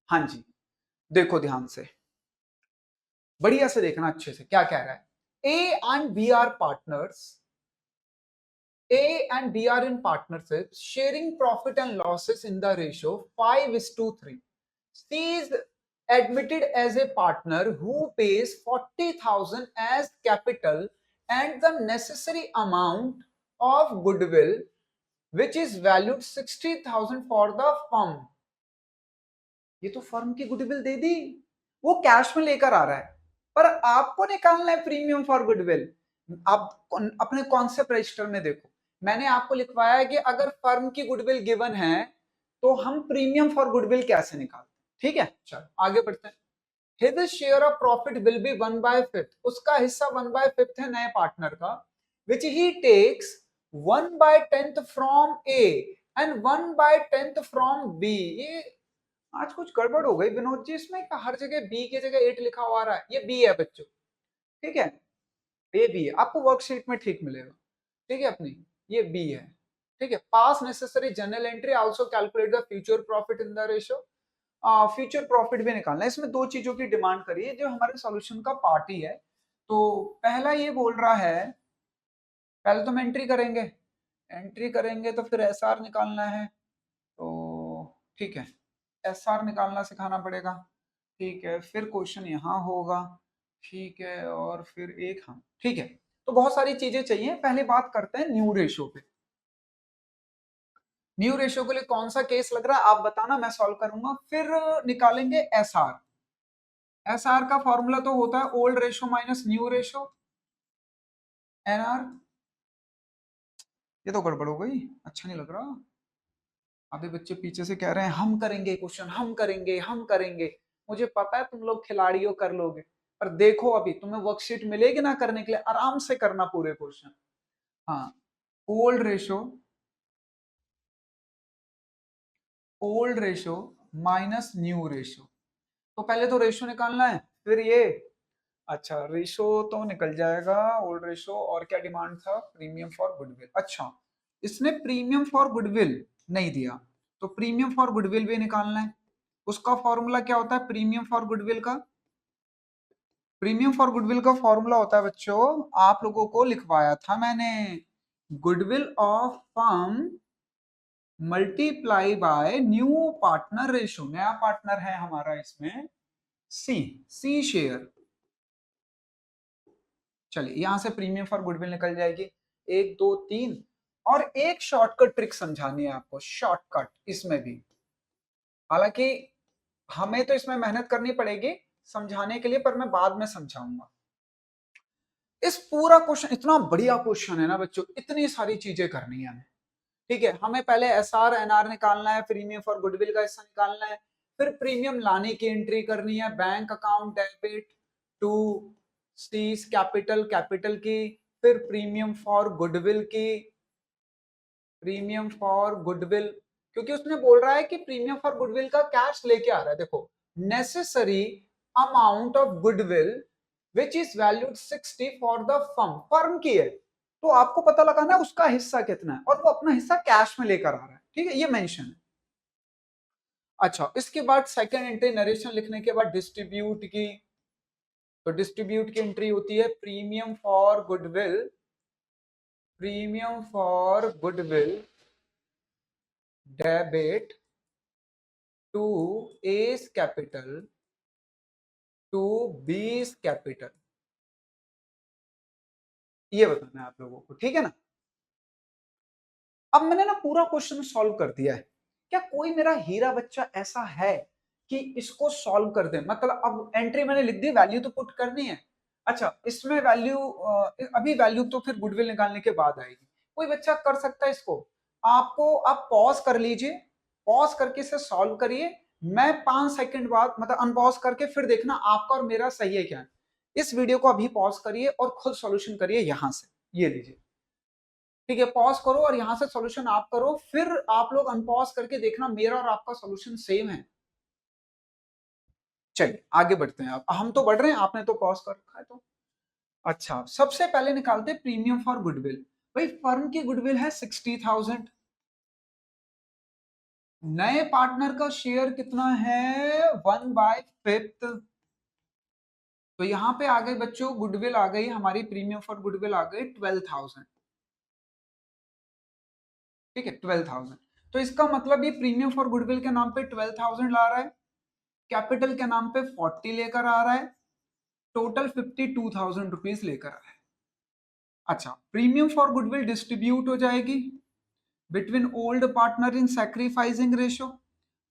हाँ जी, देखो ध्यान से, बढ़िया से देखना अच्छे से क्या कह रहा है। A and B are partners, A and B are in partnership, sharing profit and losses in the ratio 5:3. C is admitted as a partner who pays 40,000 as capital and the necessary amount of goodwill, which is valued 60,000 for the firm. ये तो firm की goodwill दे दी, वो cash में लेकर आ रहा है, पर आपको निकालना है प्रीमियम फॉर गुडविल। आप अपने कॉन्सेप्ट रजिस्टर में देखो, मैंने आपको लिखवाया है कि अगर फर्म की गुडविल गिवन है तो हम प्रीमियम फॉर गुडविल कैसे निकालते हैं। ठीक है, चलो आगे बढ़ते हैं। His share of profit will be 1/5, उसका हिस्सा 1/5 है नए पार्टनर का, which he takes 1/10 from A and 1/10 from B। ये आज कुछ गड़बड़ हो गई विनोद जी, इसमें हर जगह बी की जगह 8 लिखा हुआ आ रहा है, ये बी है बच्चों, ठीक है, ये बी है, आपको वर्कशीट में ठीक मिलेगा, ठीक है अपनी, ये बी है, ठीक है। Pass necessary general entry, also calculate the future profit in the ratio, future profit भी निकालना है। इसमें दो चीजों की डिमांड करी है जो हमारे सॉल्यूशन का पार्ट ही है। तो पहला ये बोल रहा है, पहले तो हम एंट्री करेंगे, एंट्री करेंगे तो फिर एसआर निकालना है, तो ठीक है, एसआर निकालना सिखाना पड़ेगा, ठीक है, फिर क्वेश्चन यहाँ होगा, ठीक है, और फिर एक हम, ठीक है, तो बहुत सारी चीजें चाहिए। पहले बात करते हैं न्यू रेशो पे। न्यू रेशो के लिए कौन सा केस लग रहा है आप बताना, मैं सॉल्व करूंगा। फिर निकालेंगे एसआर। एसआर का फॉर्मूला तो होता है old ratio minus new ratio, NR. ये तो गड़बड़ हो गई, अच्छा नहीं लग रहा। अभी बच्चे पीछे से कह रहे हैं हम करेंगे क्वेश्चन, हम करेंगे, हम करेंगे। मुझे पता है तुम लोग खिलाड़ियों कर लोगे, पर देखो अभी तुम्हें वर्कशीट मिलेगी ना करने के लिए, आराम से करना पूरे क्वेश्चन। हाँ, old ratio, old ratio minus new ratio, तो पहले तो रेशो निकालना है, फिर ये, अच्छा रेशो तो निकल जाएगा, ओल्ड रेशो, और क्या डिमांड था, प्रीमियम फॉर गुडविल। अच्छा, इसने प्रीमियम फॉर गुडविल नहीं दिया, तो प्रीमियम फॉर गुडविल भी निकालना है। उसका फॉर्मूला क्या होता है प्रीमियम फॉर गुडविल का? प्रीमियम फॉर गुडविल का फॉर्मूला होता है बच्चों, आप लोगों को लिखवाया था मैंने, goodwill of firm multiply by new partner ratio, नया पार्टनर है हमारा इसमें सी शेयर। चलिए यहां से प्रीमियम फॉर गुडविल निकल जाएगी, 1 2 3। और एक शॉर्टकट ट्रिक समझानी है आपको, शॉर्टकट इसमें भी, हालांकि हमें तो इसमें मेहनत करनी पड़ेगी समझाने के लिए, पर मैं बाद में समझाऊंगा। इस पूरा क्वेश्चन इतना बढ़िया क्वेश्चन है ना बच्चों, इतनी सारी चीजें करनी है हमें। ठीक है, हमें पहले एसआर एनआर निकालना है, प्रीमियम फॉर गुडविल का हिस्सा निकालना है, फिर प्रीमियम लाने की एंट्री करनी है, bank account debit to C's capital capital की, फिर प्रीमियम फॉर गुडविल की, प्रीमियम फॉर गुडविल, क्योंकि उसने बोल रहा है कि प्रीमियम फॉर गुडविल का कैश लेके आ रहा है। देखो, necessary amount of goodwill which is valued 60 for the firm, firm की है, तो आपको पता लगाना है उसका हिस्सा कितना है, और वो अपना हिस्सा कैश में लेकर आ रहा है। ठीक है, ये मेंशन है। अच्छा, इसके बाद सेकंड एंट्री नरेशन लिखने के बाद डिस्ट्रीब्यूट की, तो डिस्ट्रीब्यूट की एंट्री होती है premium for goodwill, premium for goodwill debit to A's capital to B's capital, ये बताना है आप लोगों को। ठीक है ना, अब मैंने ना पूरा क्वेश्चन सॉल्व कर दिया है। क्या कोई मेरा हीरा बच्चा ऐसा है कि इसको सॉल्व कर दे? मतलब अब एंट्री मैंने लिख दी, वैल्यू तो पुट करनी है। अच्छा, इसमें वैल्यू अभी वैल्यू तो फिर गुडविल निकालने के बाद आएगी। कोई बच्चा कर सकता है इसको? आपको आप पॉज कर लीजिए, पॉज करके इसे सॉल्व करिए, मैं 5 सेकंड बाद मतलब अनपॉज करके फिर देखना आपका और मेरा सही है क्या। इस वीडियो को अभी पॉज करिए और खुद सॉल्यूशन करिए यहां से, ये लीजिए। ठीक है, पॉज करो और यहां से सॉल्यूशन आप करो, फिर आप लोग अनपॉज करके देखना मेरा और आपका सॉल्यूशन सेम है। चलिए आगे बढ़ते हैं, अब हम तो बढ़ रहे हैं, आपने तो पॉज कर रखा है तो। अच्छा, सबसे पहले निकालते हैं प्रीमियम फॉर गुडविल। भाई फर्म की गुडविल है 60,000, नए पार्टनर का शेयर कितना है 1/5, तो यहां पे आ गई बच्चों गुडविल आ गई हमारी, प्रीमियम फॉर गुडविल आ गई 12,000। ठीक है, 12,000, तो इसका मतलब ये प्रीमियम फॉर गुडविल के नाम पे 12,000 ला रहा है, कैपिटल के नाम पे 40 लेकर आ रहा है, टोटल 52,000 रुपीज लेकर आ रहा है। अच्छा, प्रीमियम फॉर गुडविल डिस्ट्रीब्यूट हो जाएगी between old partner in sacrificing ratio.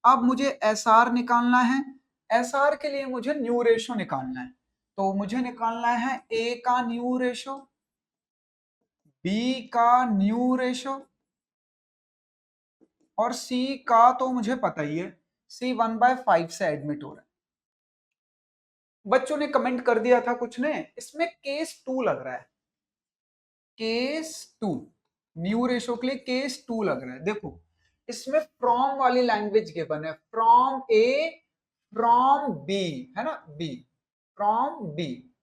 अब मुझे एसआर निकालना है, एसआर के लिए मुझे न्यू रेशो निकालना है, तो मुझे निकालना है ए का न्यू रेशो, बी का न्यू रेशो, और सी का तो मुझे पता ही है, सी 1/5 से एडमिट हो रहा है। बच्चों ने कमेंट कर दिया था कुछ ने, इसमें केस 2 लग रहा है, केस 2, न्यू रेशो के लिए केस 2 लग रहा है। देखो, इसमें फ्रॉम वाली लैंग्वेज गिवन है, फ्रॉम ए फ्रॉम बी, है ना, B from B,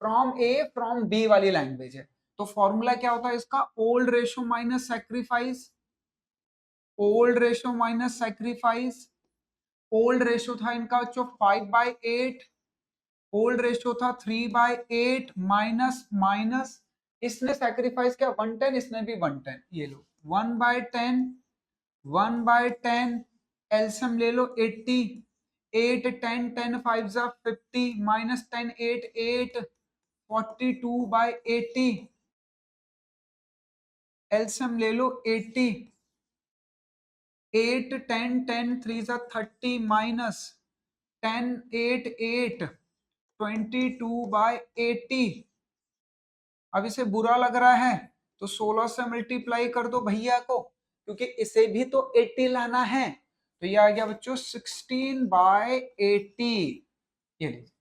from A from B वाली लैंग्वेज है। तो फॉर्मूला क्या होता है इसका, old ratio minus sacrifice, old ratio minus sacrifice. Old ratio था इनका बच्चों 5/8, ओल्ड रेशो था 3/8, माइनस माइनस, इसने सैक्रिफाइस किया 110, इसने भी 110, ये लो 1/10, 1/10, एलसीएम ले लो 80, 8 10 10 5 जा 50, माइनस 10 8 8, 42/80, एलसीएम ले लो 80, 8 10 10 3 जा 30, माइनस 10 8 8, 22/80। अब इसे बुरा लग रहा है तो 16 से मल्टीप्लाई कर दो भैया को, क्योंकि इसे भी तो 80 लाना है, तो ये आ गया बच्चों 16/80। ये लीजिए,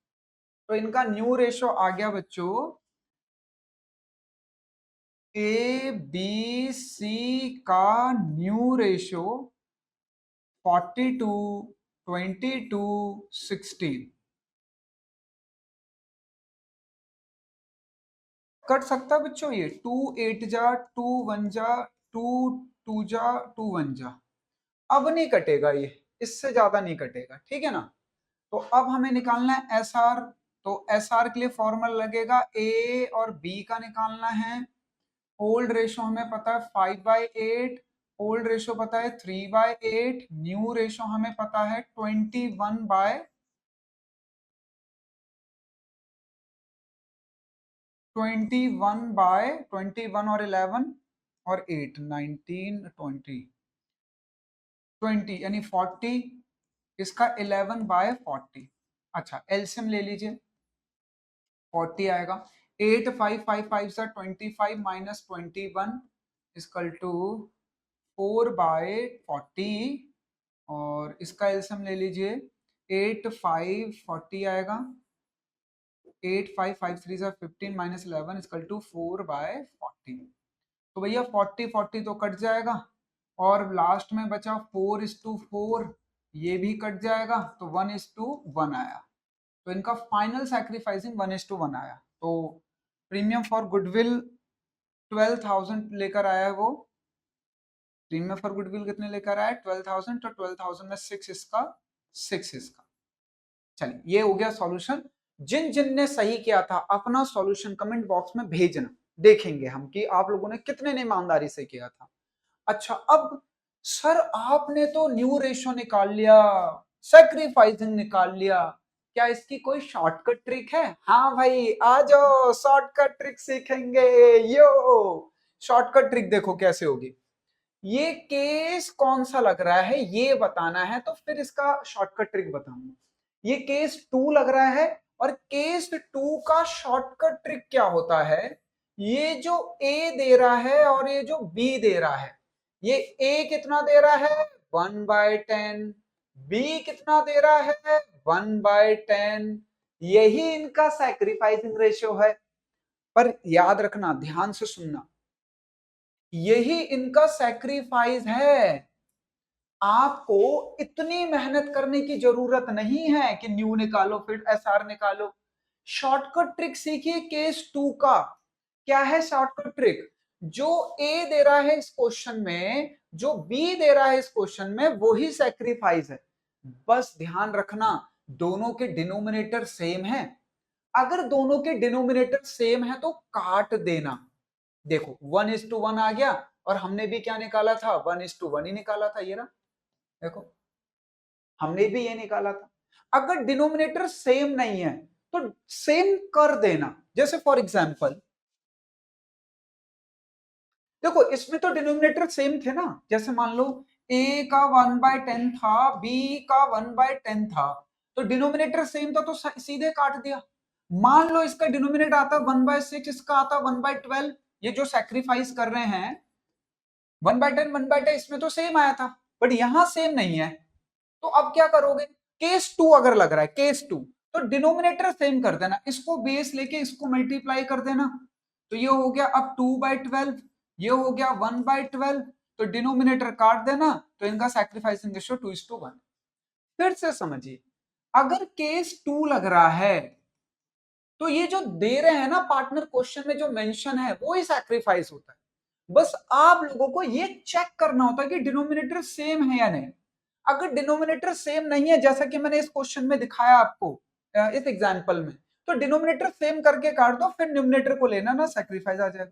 तो इनका न्यू रेशो आ गया बच्चों, ए बी सी का न्यू रेशो 42 22 16। कट सकता है बच्चों, ये 2 8 जा 2 1 जा 2 2 जा 2 1 जा, अब नहीं कटेगा ये, इससे ज्यादा नहीं कटेगा। ठीक है ना, तो अब हमें निकालना है एस आर, तो एस आर के लिए फॉर्मूला लगेगा ए और बी का निकालना है, ओल्ड रेशो हमें पता है 5/8, ओल्ड रेशो पता है 3/8, न्यू रेशो हमें पता है 21 और 11 और 8, 19, 20 यानी 40, इसका 11/40। अच्छा एलसीएम ले लीजिए, 40 आएगा। 8 5 5 5 से 25 माइनस 21 इक्वल टू 4/40, और इसका एलसीएम ले लीजिए, 8 5 40 आएगा। 8 5 5 3 से 15 माइनस 11 इक्वल टू 4/40। तो भैया 40 40 तो कट जाएगा, और लास्ट में बचा 4:4, ये भी कट जाएगा, तो 1:1 आया। तो इनका फाइनल सैक्रिफाइसिंग 1:1 आया। तो प्रीमियम फॉर गुडविल 12,000 लेकर आया है वो। प्रीमियम फॉर गुडविल कितने लेकर आया है? 12,000। तो 12,000 में 6 इसका, 6 इसका। चलिए ये हो गया सॉल्यूशन। जिन जिन ने सही किया था अपना सॉल्यूशन कमेंट बॉक्स में भेजना, देखेंगे हम कि आप लोगों ने कितने ने ईमानदारी से किया था। अच्छा अब सर आपने तो न्यू रेशो निकाल लिया, सैक्रिफाइसिंग निकाल लिया, क्या इसकी कोई शॉर्टकट ट्रिक है? हाँ भाई आ जाओ शॉर्टकट ट्रिक सीखेंगे। यो शॉर्टकट ट्रिक देखो कैसे होगी। ये केस कौन सा लग रहा है ये बताना है, तो फिर इसका शॉर्टकट ट्रिक बताऊंगा। ये केस 2 लग रहा है, और केस 2 का शॉर्टकट ट्रिक क्या होता है? ये जो ए दे रहा है और ये जो बी दे रहा है, ये ए कितना दे रहा है? 1/10। बी कितना दे रहा है? 1/10। यही इनका सैक्रिफाइसिंग रेशियो है। पर याद रखना, ध्यान से सुनना, यही इनका सैक्रिफाइस है। आपको इतनी मेहनत करने की जरूरत नहीं है कि न्यू निकालो फिर एसआर निकालो। शॉर्टकट ट्रिक सीखिए केस 2 का। क्या है शॉर्टकट ट्रिक? जो ए दे रहा है इस क्वेश्चन में, जो बी दे रहा है इस क्वेश्चन में, वही सैक्रिफाइस है। बस ध्यान रखना दोनों के डिनोमिनेटर सेम है। अगर दोनों के डिनोमिनेटर सेम है तो काट देना। देखो 1:1 आ गया, और हमने भी क्या निकाला था? 1:1 ही निकाला था। ये ना देखो, हमने भी ये निकाला था। अगर डिनोमिनेटर सेम नहीं है तो सेम कर देना। जैसे फॉर एग्जांपल देखो, इसमें तो डिनोमिनेटर सेम थे ना। जैसे मान लो a का 1/10 था, b का 1/10 था, तो डिनोमिनेटर सेम था तो सीधे काट दिया। मान लो इसका डिनोमिनेटर आता 1/6, इसका आता 1/12, ये जो सैक्रिफाइस कर रहे हैं 1/10 1/10, इसमें तो सेम आया था, बट यहां सेम नहीं है। तो अब क्या करोगे? केस 2 अगर लग रहा है, केस 2, तो डिनोमिनेटर सेम कर देना, इसको बेस लेके इसको मल्टीप्लाई कर देना। तो ये हो गया अब 2/12, ये हो गया 1/12, तो डिनोमिनेटर काट देना, तो इनका सैक्रिफाइसिंग रेशियो 2:1। फिर से समझिए, अगर केस 2 लग रहा है तो ये जो दे रहे हैं ना पार्टनर, क्वेश्चन में जो मेंशन है वो ही सैक्रिफाइस होता है। बस आप लोगों को ये चेक करना होता है कि डिनोमिनेटर सेम है या नहीं। अगर डिनोमिनेटर सेम नहीं है, जैसा कि मैंने इस क्वेश्चन में दिखाया आपको इस एग्जांपल में, तो डिनोमिनेटर सेम करके काट दो, फिर न्यूमिनेटर को लेना ना, सैक्रिफाइस आ जाएगा।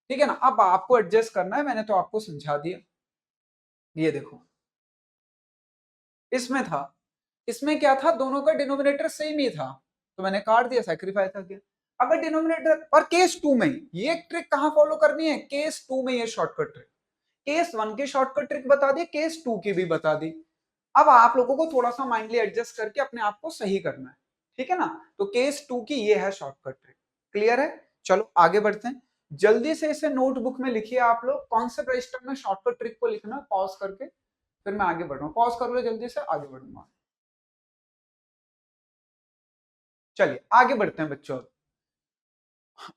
ठीक है ना? अब आपको एडजस्ट करना है, मैंने तो आपको समझा दिया। ये देखो इसमें था, इसमें क्या था? दोनों का डिनोमिनेटर सेम ही था, तो मैंने काट दिया, सैक्रिफाइस आ गया। अगर डिनोमिनेटर, और केस 2 में ये ट्रिक कहां फॉलो करनी है? केस 2 में ये शॉर्टकट ट्रिक। केस 1 की शॉर्टकट ट्रिक बता दी, केस 2 की भी बता दी। अब आप लोगों को थोड़ा सा माइंडली एडजस्ट करके अपने आप को सही करना है। ठीक है ना? तो केस 2 की ये है शॉर्टकट ट्रिक। क्लियर है? चलो आगे बढ़ते हैं। जल्दी से इसे नोटबुक में लिखिए आप लोग, कॉन्सेप्ट रजिस्टर में शॉर्टकट ट्रिक को लिखना पॉज करके, फिर मैं आगे बढ़ रहा हूँ। पॉज कर लो जल्दी से, आगे बढ़ूंगा। चलिए आगे बढ़ते हैं बच्चों।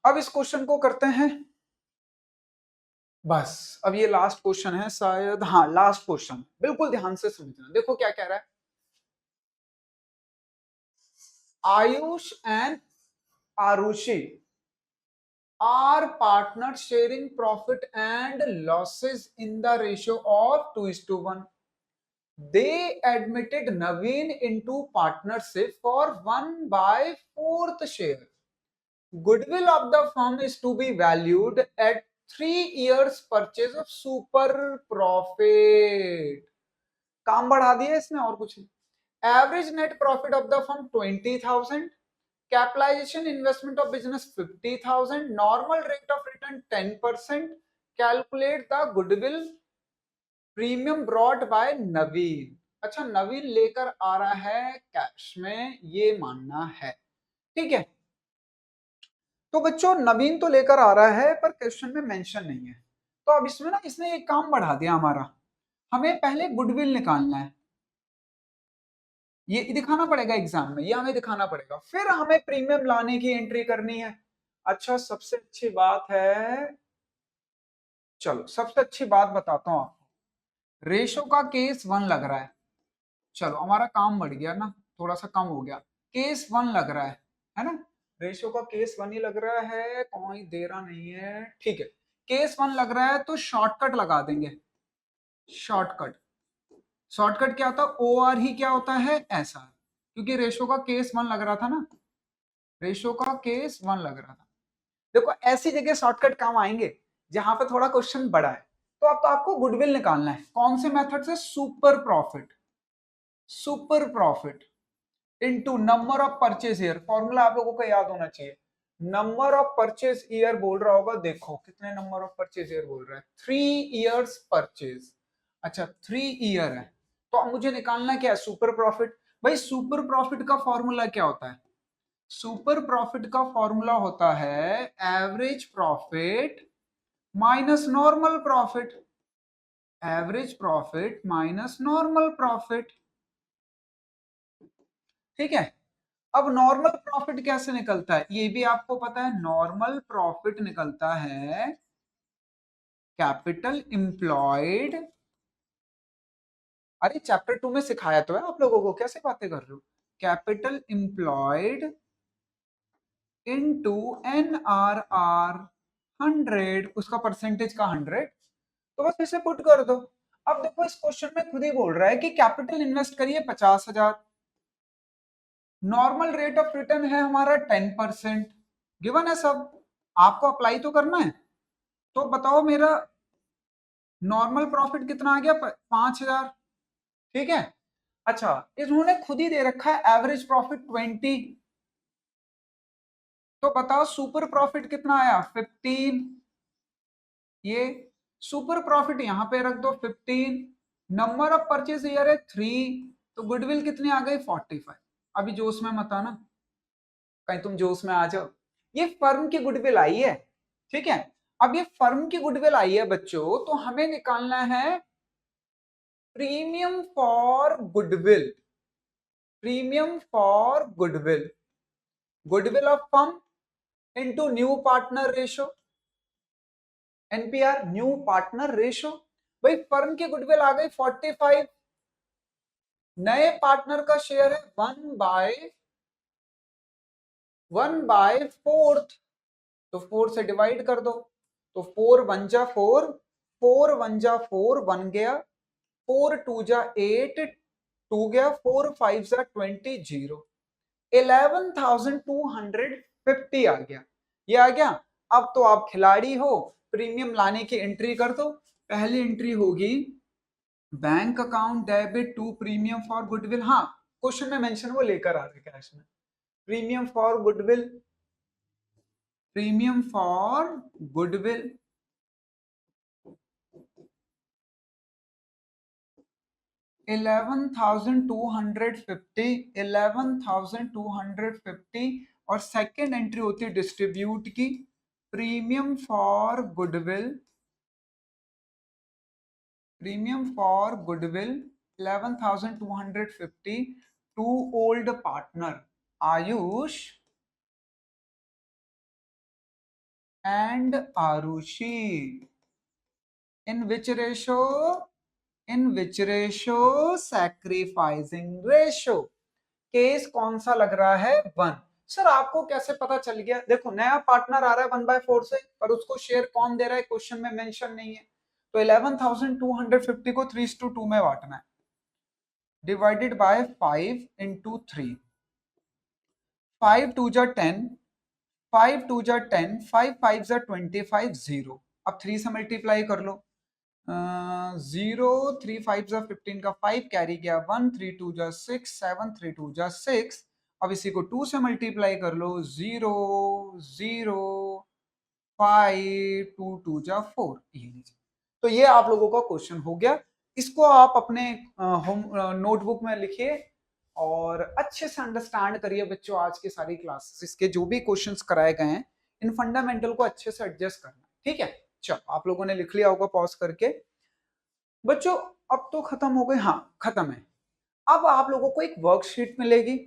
अब इस क्वेश्चन को करते हैं, बस अब ये लास्ट क्वेश्चन है शायद, हाँ लास्ट क्वेश्चन, बिल्कुल ध्यान से समझना। देखो क्या कह रहा है, Ayush and Arushi are partners sharing profit and losses in the ratio of 2:1. They admitted Naveen into partnership for 1/4 share. Goodwill of the firm is to be valued at 3 years purchase of super profit, काम बढ़ा दिया इसने और कुछ नहीं। Average net profit of the firm 20,000, capitalization investment of business 50,000, normal rate of return 10%, calculate the goodwill premium brought by Naveen. अच्छा, नवीन लेकर आ रहा है कैश में, ये मानना है, ठीक है। तो बच्चों नवीन तो लेकर आ रहा है पर क्वेश्चन में मेंशन नहीं है, तो अब इसमें ना इसने एक काम बढ़ा दिया हमारा, हमें पहले गुडविल निकालना है, ये दिखाना पड़ेगा एग्जाम में, ये हमें दिखाना पड़ेगा, फिर हमें प्रीमियम लाने की एंट्री करनी है। अच्छा, सबसे अच्छी बात है, चलो सबसे अच्छी बात बताता हूँ आपको, रेशो का केस 1 लग रहा है, चलो हमारा काम बढ़ गया ना, थोड़ा सा कम हो गया, केस 1 लग रहा है ना, रेशो का केस 1 ही लग रहा है, कोई दे रहा नहीं है, ठीक है, केस 1 लग रहा है तो शॉर्टकट लगा देंगे, शॉर्टकट, शॉर्टकट क्या होता है, ओ आर ही क्या होता है, ऐसा, क्योंकि रेशो का केस 1 लग रहा था ना, रेशो का केस 1 लग रहा था। देखो ऐसी जगह शॉर्टकट काम आएंगे जहां पे थोड़ा क्वेश्चन बड़ा है, तो अब तो आपको गुडविल निकालना है, कौन से मेथड से, super profit, super profit into number of purchase year, formula आप लोगों को याद होना चाहिए, नंबर ऑफ परचेज ईयर बोल रहा होगा, देखो कितने नंबर ऑफ परचेज ईयर बोल रहा है, 3 इयर्स परचेज, अच्छा 3 ईयर है, तो अब मुझे निकालना क्या है, सुपर प्रॉफिट। भाई सुपर प्रॉफिट का फॉर्मूला क्या होता है, सुपर प्रॉफिट का फॉर्मूला होता है average profit minus normal profit, average profit minus normal profit, ठीक है। अब नॉर्मल प्रॉफिट कैसे निकलता है, ये भी आपको पता है, नॉर्मल प्रॉफिट निकलता है कैपिटल एम्प्लॉयड, अरे चैप्टर 2 में सिखाया तो है आप लोगों को, कैसे बातें कर रहे हो, कैपिटल एम्प्लॉयड इनटू NRR 100, उसका परसेंटेज का 100, तो बस इसे पुट कर दो। अब देखो इस क्वेश्चन में खुद ही बोल रहा है कि कैपिटल इन्वेस्ट करिए 50,000, नॉर्मल रेट ऑफ रिटर्न है हमारा 10%, गिवन है सब, आपको अप्लाई तो करना है, तो बताओ मेरा नॉर्मल प्रॉफिट कितना आ गया, 5,000, ठीक है। अच्छा, इन्होंने खुद ही दे रखा है एवरेज प्रॉफिट 20, तो बताओ सुपर प्रॉफिट कितना आया, 15, ये सुपर प्रॉफिट यहां पे रख दो 15, नंबर ऑफ परचेज ईयर है 3, तो गुडविल कितनी आ गई 45। अभी जोश में मत आना, कहीं तुम जोश में आ जाओ, ये फर्म की गुडविल आई है, ठीक है। अब ये फर्म की गुडविल आई है बच्चों, तो हमें निकालना है premium for goodwill, premium for goodwill, goodwill of firm into new partner ratio, NPR new partner ratio. भाई फर्म की गुडविल आ गई 45, नए पार्टनर का शेयर है 1/4, तो 4 से डिवाइड कर दो, तो 4 1 जा 4, 4 1 जा 4 1 गया, 4 2 जा 8 2 गया, 4 5 जा 20 0, 11,250 आ गया, ये आ गया। अब तो आप खिलाड़ी हो, प्रीमियम लाने की एंट्री कर दो, पहली एंट्री होगी bank account debit to premium for goodwill, हाँ क्वेश्चन में मेंशन वो लेकर आ रहे कैश में, premium for goodwill, premium for goodwill 11,250, 11,250, और सेकेंड एंट्री होती है डिस्ट्रीब्यूट की, premium for goodwill, premium for goodwill 11,250 to old partner Ayush and Arushi, in which ratio, in which ratio, sacrificing ratio, case कौन सा लग रहा है, 1। सर आपको कैसे पता चल गया, देखो नया पार्टनर आ रहा है 1/4 से, पर उसको शेयर कौन दे रहा है क्वेश्चन में मेंशन नहीं है, तो 11,250 को 3:2 में बांटना है, डिवाइडेड बाय 5 इंटू 3, 5 2 जा 10, 5 2 जा 10, 5 5 जा 25 0, अब 3 से मल्टीप्लाई कर लो, 0 3 5 जा 15 का 5 कैरी गया 1 3 2 जा 6 7 3 2 जा 6। अब इसी को 2 से मल्टीप्लाई कर लो, 0 0 5 2 2 जा 4। ये लीजिए, तो ये आप लोगों का क्वेश्चन हो गया। इसको आप अपने होम नोटबुक में लिखिए और अच्छे से अंडरस्टैंड करिए बच्चों। आज की सारी क्लासेस, इसके जो भी क्वेश्चंस कराए गए हैं, इन फंडामेंटल को अच्छे से एडजस्ट करना, ठीक है। चलो, आप लोगों ने लिख लिया होगा पॉज करके। बच्चों अब तो खत्म हो गए, हाँ खत्म है। अब आप लोगों को एक वर्कशीट मिलेगी,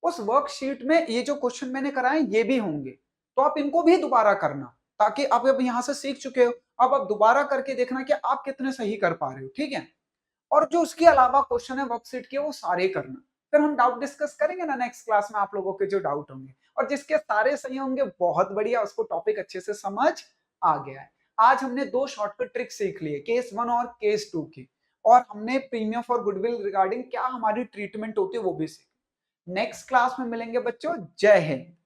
उस वर्कशीट में ये जो क्वेश्चन मैंने कराए ये भी होंगे, तो आप इनको भी दोबारा करना, ताकि आप अब यहां से सीख चुके हो, अब आप दोबारा करके देखना कि आप कितने सही कर पा रहे हो, ठीक है। और जो उसके अलावा क्वेश्चन है वर्कशीट के, वो सारे करना। फिर हम डाउट डिस्कस करेंगे ना नेक्स्ट क्लास में, आप लोगों के जो डाउट होंगे, और जिसके सारे सही होंगे बहुत बढ़िया, उसको टॉपिक अच्छे से समझ आ गया है। आज हमने 2 शॉर्टकट ट्रिक सीख लिए, केस 1 और केस 2 की, और हमने प्रीमियम फॉर गुडविल रिगार्डिंग क्या हमारी ट्रीटमेंट होती है वो भी सीखी। नेक्स्ट क्लास में मिलेंगे बच्चों, जय हिंद।